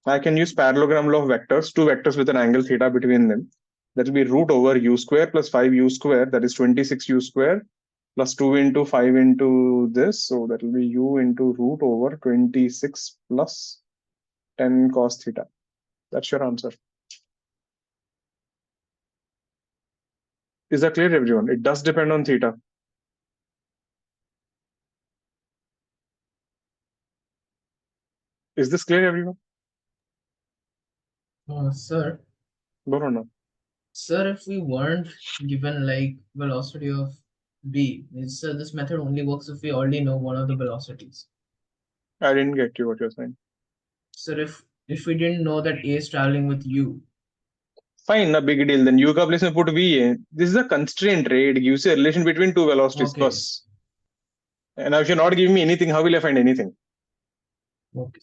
I can use parallelogram law of vectors, two vectors with an angle theta between them. That will be root over U square plus 5U square, that is 26U square plus 2 into 5 into this. So that will be U into root over 26 plus 10 cos theta. That's your answer. Is that clear, everyone? It does depend on theta. Is this clear, everyone? Sir, No. Sir, if we weren't given like velocity of B, sir, this method only works if we already know one of the velocities. I didn't get you what you're saying. Sir, if we didn't know that A is traveling with U. Fine, no big deal. Then U ka place mein put V in. This is a constraint, right? It gives you a relation between two velocities. Okay. Plus. And now if you're not giving me anything, how will I find anything? Okay.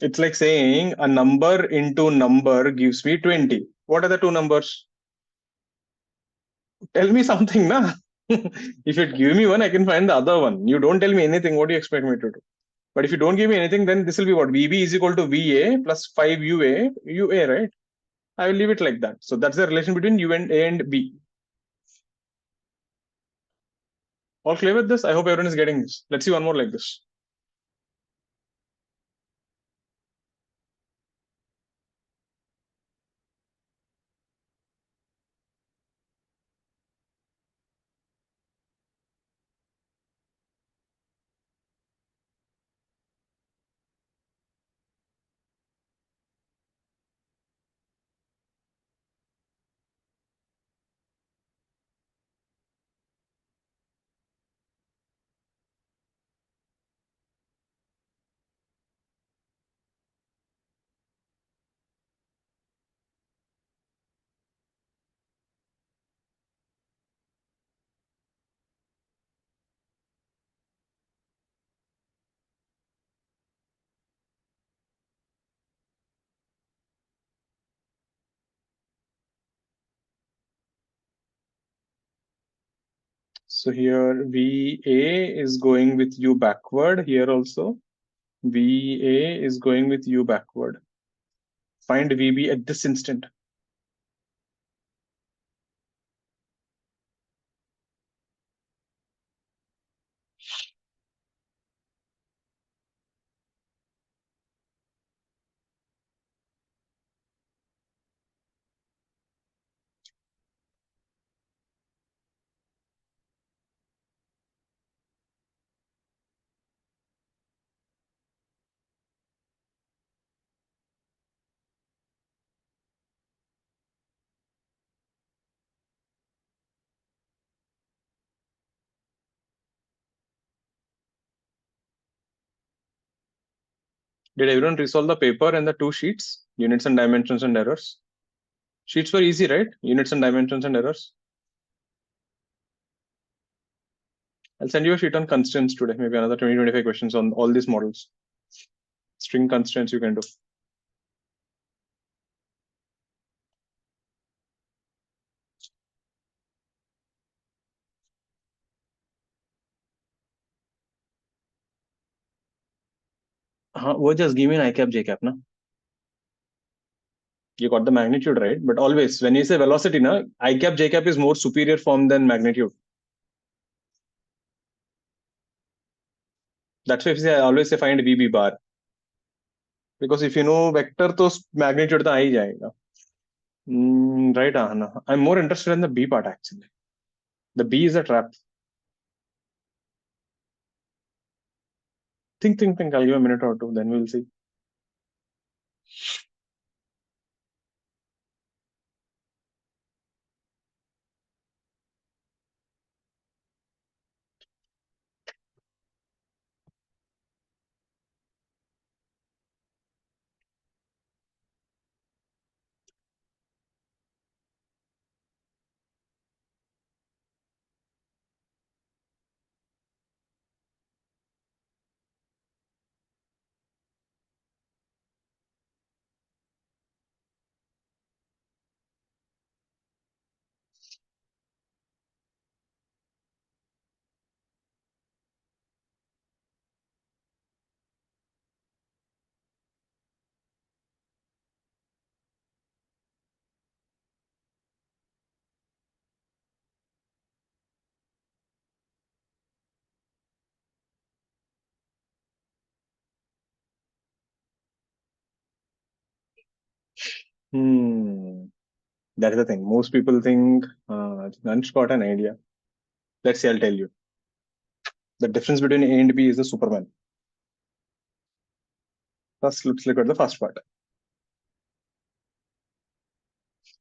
It's like saying a number into number gives me 20. What are the two numbers? Tell me something, na? If you give me one, I can find the other one. You don't tell me anything, what do you expect me to do? But if you don't give me anything, then this will be what? VB is equal to VA plus 5UA, right? I will leave it like that. So that's the relation between U and A and B. All clear with this? I hope everyone is getting this. Let's see one more like this. So here VA is going with U backward. Here also VA is going with U backward. Find VB at this instant. Did everyone resolve the paper and the two sheets? Units and dimensions and errors. Sheets were easy, right? Units and dimensions and errors. I'll send you a sheet on constraints today. Maybe another 20-25 questions on all these models. String constraints you can do. Just give me an I cap J cap, na? You got the magnitude right, but always when you say velocity, na, I cap J cap is more superior form than magnitude. That's why I always say find VB bar. Because if you know vector, तो magnitude तो आ ही जाएगा. Right, Ahana. I'm more interested in the B part actually. The B is a trap. Think. I'll give a minute or two, then we'll see. That is the thing. Most people think Nanch got an idea. Let's see, I'll tell you. The difference between A and B is the Superman. First, let's look at the first part.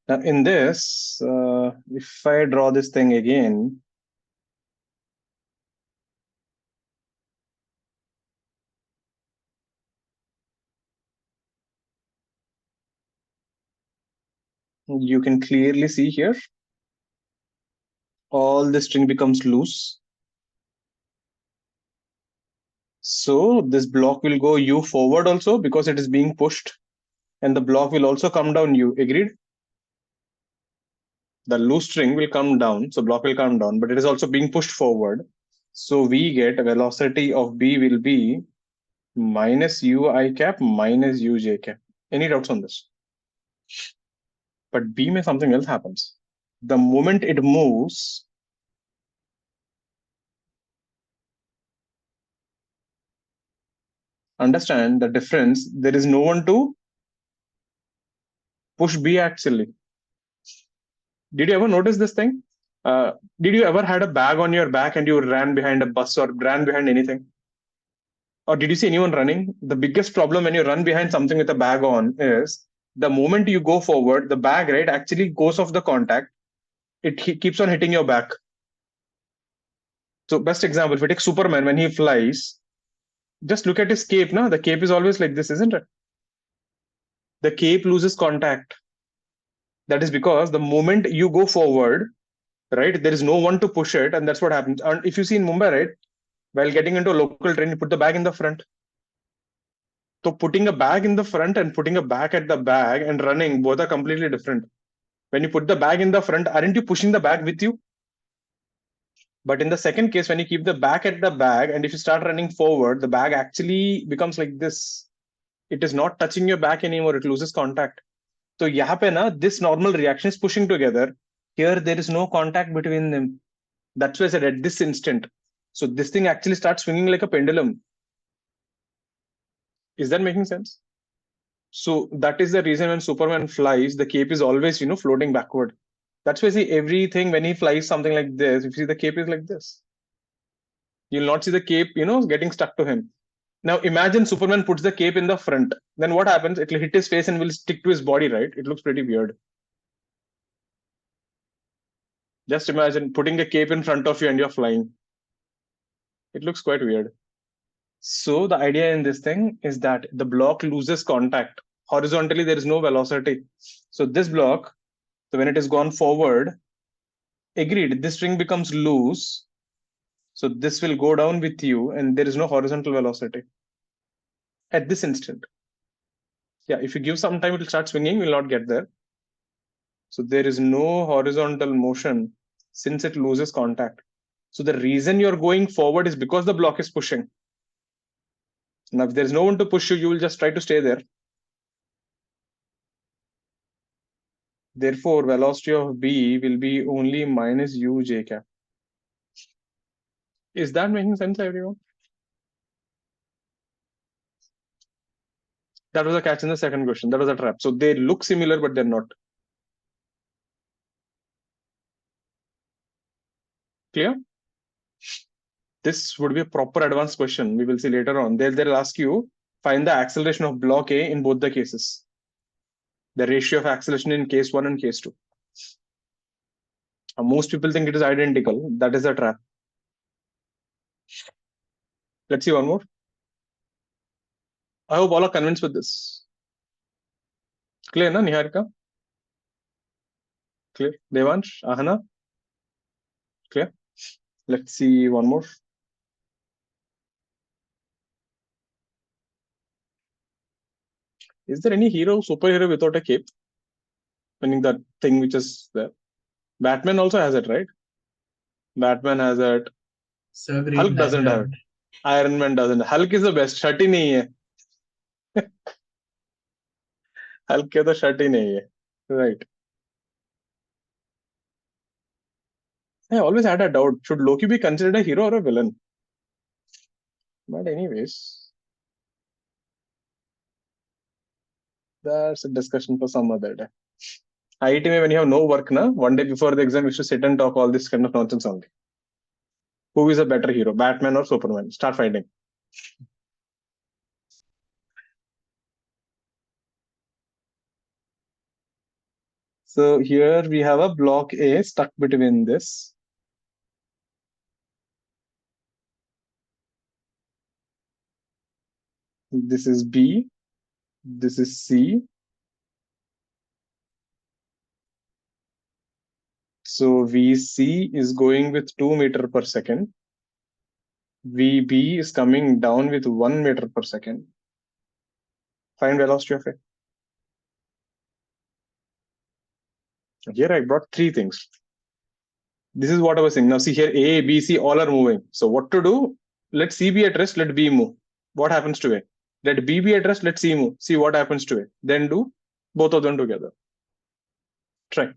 Now, in this, if I draw this thing again, you can clearly see here, all the string becomes loose. So this block will go u forward also because it is being pushed, and the block will also come down u. Agreed? The loose string will come down, so block will come down, but it is also being pushed forward. So we get velocity of B will be minus ui cap minus uj cap. Any doubts on this? But B may something else happens. The moment it moves, understand the difference. There is no one to push B actually. Did you ever notice this thing? Did you ever had a bag on your back and you ran behind a bus or ran behind anything? Or did you see anyone running? The biggest problem when you run behind something with a bag on is the moment you go forward, the bag, right, actually goes off the contact. It keeps on hitting your back. So best example, if we take Superman, when he flies, just look at his cape. No, the cape is always like this, isn't it? The cape loses contact. That is because the moment you go forward, right, there is no one to push it, and that's what happens. And if you see in Mumbai, right, while getting into a local train, you put the bag in the front. So putting a bag in the front and putting a bag at the bag and running, both are completely different. When you put the bag in the front, aren't you pushing the bag with you? But in the second case, when you keep the bag at the bag, and if you start running forward, the bag actually becomes like this. It is not touching your back anymore. It loses contact. So yahan pe na, this normal reaction is pushing together. Here, there is no contact between them. That's why I said at this instant. So this thing actually starts swinging like a pendulum. Is that making sense? So that is the reason when Superman flies, the cape is always, floating backward. That's why see everything when he flies something like this, if you see the cape is like this. You'll not see the cape, getting stuck to him. Now imagine Superman puts the cape in the front. Then what happens? It will hit his face and will stick to his body, right? It looks pretty weird. Just imagine putting a cape in front of you and you're flying. It looks quite weird. So the idea in this thing is that the block loses contact. Horizontally, there is no velocity. So this block, so when it is gone forward, agreed, this string becomes loose. So this will go down with you and there is no horizontal velocity at this instant. Yeah, if you give some time, it will start swinging, will not get there. So there is no horizontal motion since it loses contact. So the reason you're going forward is because the block is pushing. Now, if there's no one to push you, you will just try to stay there. Therefore, velocity of B will be only minus uj cap. Is that making sense, everyone? That was a catch in the second question. That was a trap. So they look similar, but they're not. Clear? This would be a proper advanced question. We will see later on. They'll ask you, find the acceleration of block A in both the cases. The ratio of acceleration in case 1 and case 2. Most people think it is identical. That is a trap. Let's see one more. I hope all are convinced with this. Clear, na, Niharika? Clear. Devansh, Ahana? Clear. Let's see one more. Is there any superhero without a cape? Meaning that thing which is there. Batman also has it, right? Batman has it. So agreed, Hulk doesn't have it. Iron Man doesn't. Hulk is the best. Shirt ही नहीं है. Hulk के तो shirt ही नहीं है. Right. I always had a doubt. Should Loki be considered a hero or a villain? But anyways, that's a discussion for some other day. IIT when you have no work, na, one day before the exam, you should sit and talk all this kind of nonsense only. Who is a better hero, Batman or Superman? Start fighting. So here we have a block A stuck between this. This is B. This is C. So VC is going with 2 meters per second. VB is coming down with 1 meter per second. Find velocity of A. Here I brought three things. This is what I was saying. Now see here, A, B, C, all are moving. So what to do? Let C be at rest, let B move. What happens to A? Let B be at rest, let C move. See what happens to A. Then do both of them together. Try.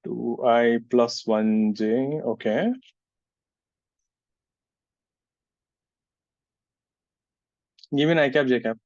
Two I plus 1J. Okay. Give me an I cap, J cap.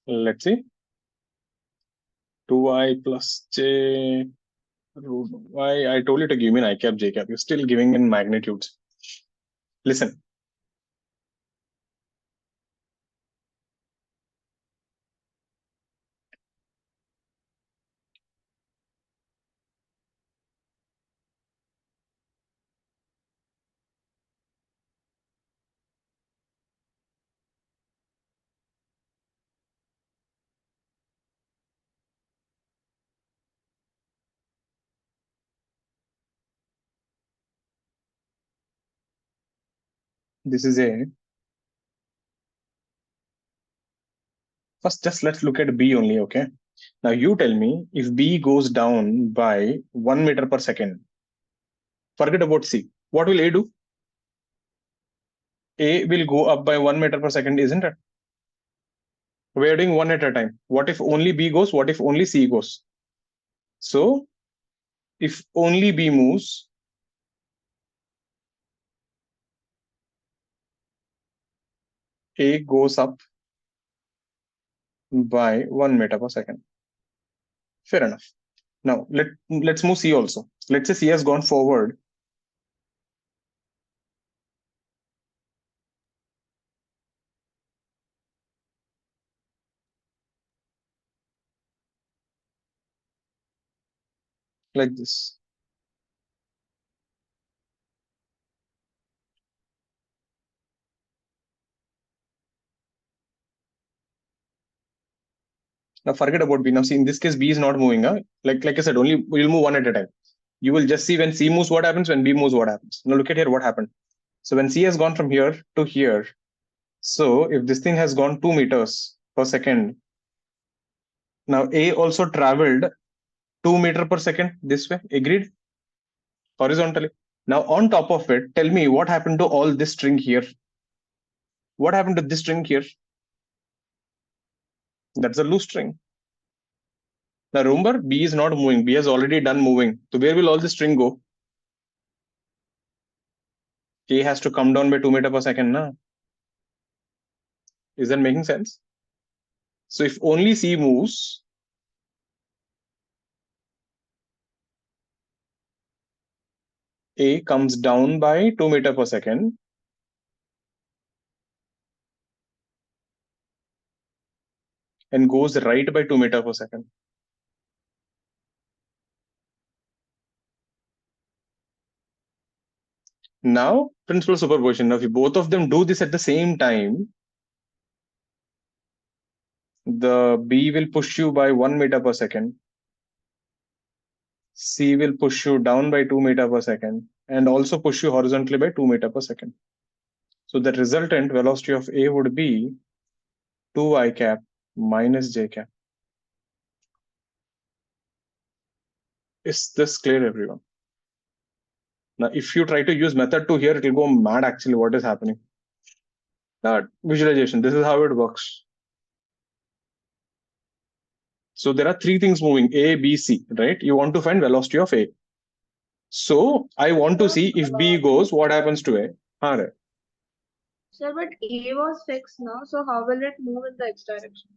Let's see. 2I plus J root Y. I told you to give me an I cap, J cap. You're still giving in magnitudes. Listen. This is A. First, just let's look at B only, okay? Now you tell me if B goes down by 1 meter per second, forget about C. What will A do? A will go up by 1 meter per second, isn't it? We're doing one at a time. What if only B goes? What if only C goes? So if only B moves, A goes up by 1 meter per second. Fair enough. Now let's move C also. Let's say C has gone forward. Like this. Now forget about B. Now see, in this case, B is not moving. Huh? Like I said, only we'll move one at a time. You will just see when C moves, what happens. When B moves, what happens. Now look at here, what happened. So when C has gone from here to here, so if this thing has gone 2 meters per second, now A also traveled 2 meter per second this way. Agreed? Horizontally. Now on top of it, tell me what happened to all this string here. What happened to this string here? That's a loose string. Now remember, B is not moving. B has already done moving. So where will all this string go? A has to come down by 2 meter per second. Na? Is that making sense? So if only C moves, A comes down by 2 meters per second. And goes right by 2 meters per second. Now, principal superposition. Now, if both of them do this at the same time, the B will push you by 1 meter per second. C will push you down by 2 meters per second and also push you horizontally by 2 meters per second. So the resultant velocity of A would be 2I cap minus J cap. Is this clear, everyone? Now, if you try to use method 2 here, it will go mad actually what is happening. Now, visualization, this is how it works. So there are three things moving, A, B, C, right? You want to find velocity of A. So I want to see if B goes, what happens to A? Right. Sir, but A was fixed now, so how will it move in the X direction?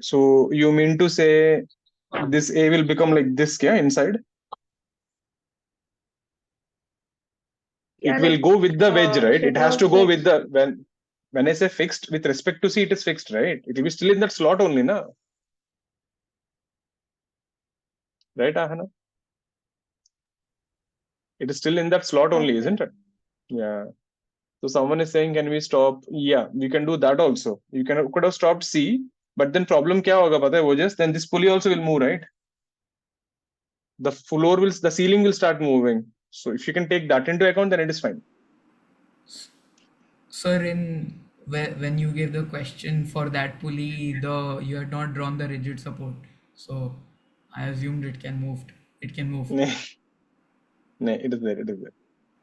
So you mean to say this A will become like this, yeah, inside? Yeah, It will like, go with the wedge, right? It has to go with fixed. the, when I say fixed, with respect to C, it is fixed, right? It will be still in that slot only, na? Right, Ahana? It is still in that slot only, isn't it? Yeah. So someone is saying, can we stop? Yeah, we can do that also. You could have stopped C, but then problem kya hoga pata hai? Wo just then this pulley also will move, right? The ceiling will start moving. So if you can take that into account, then it is fine. Sir, when you gave the question for that pulley, you had not drawn the rigid support, so I assumed it can move. It can move. No, it is there. It is there.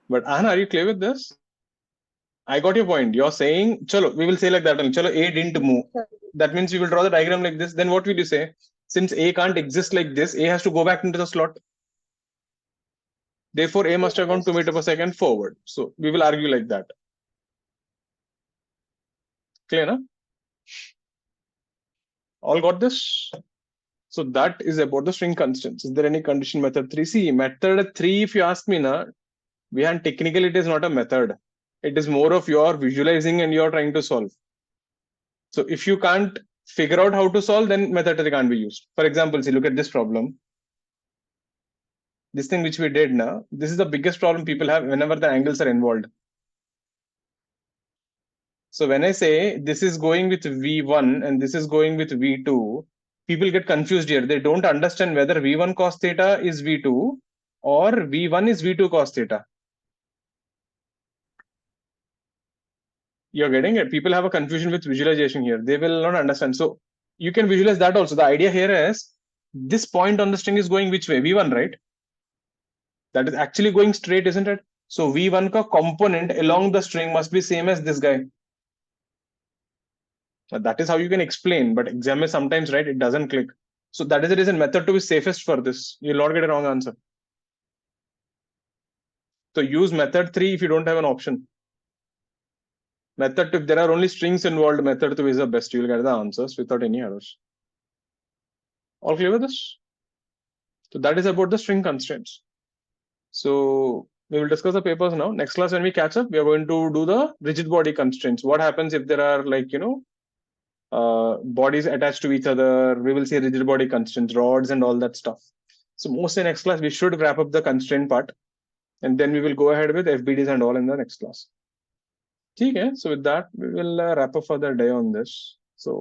But Ahana, are you clear with this? I got your point. You're saying, chalo, we will say like that. Chalo, A didn't move. That means we will draw the diagram like this. Then what will you say? Since A can't exist like this, A has to go back into the slot. Therefore, A must have gone 2 meters per second forward. So we will argue like that. Clear, na? All got this? So that is about the string constants. Is there any condition method 3? See, method 3, if you ask me, na, behind technically it is not a method. It is more of your visualizing and you're trying to solve. So if you can't figure out how to solve, then method 3 can't be used. For example, see, look at this problem. This thing which we did now, this is the biggest problem people have whenever the angles are involved. So when I say this is going with V1 and this is going with V2, people get confused here. They don't understand whether V1 cos theta is V2 or V1 is V2 cos theta. You're getting it? People have a confusion with visualization here. They will not understand. So you can visualize that also. The idea here is this point on the string is going which way? V1, right? That is actually going straight, isn't it? So V1 ka component along the string must be same as this guy. That is how you can explain, but exam is sometimes, right, it doesn't click. So that is the reason method 2 is safest for this. You'll not get a wrong answer. So use method 3 if you don't have an option. Method 2, if there are only strings involved, method 2 is the best. You'll get the answers without any errors. All clear with this? So that is about the string constraints. So we will discuss the papers now. Next class, when we catch up, we are going to do the rigid body constraints. What happens if there are, like, bodies attached to each other? We will see rigid body constraints, rods and all that stuff. So mostly next class, we should wrap up the constraint part. And then we will go ahead with FBDs and all in the next class. Okay, so with that, we will wrap up for the day on this. So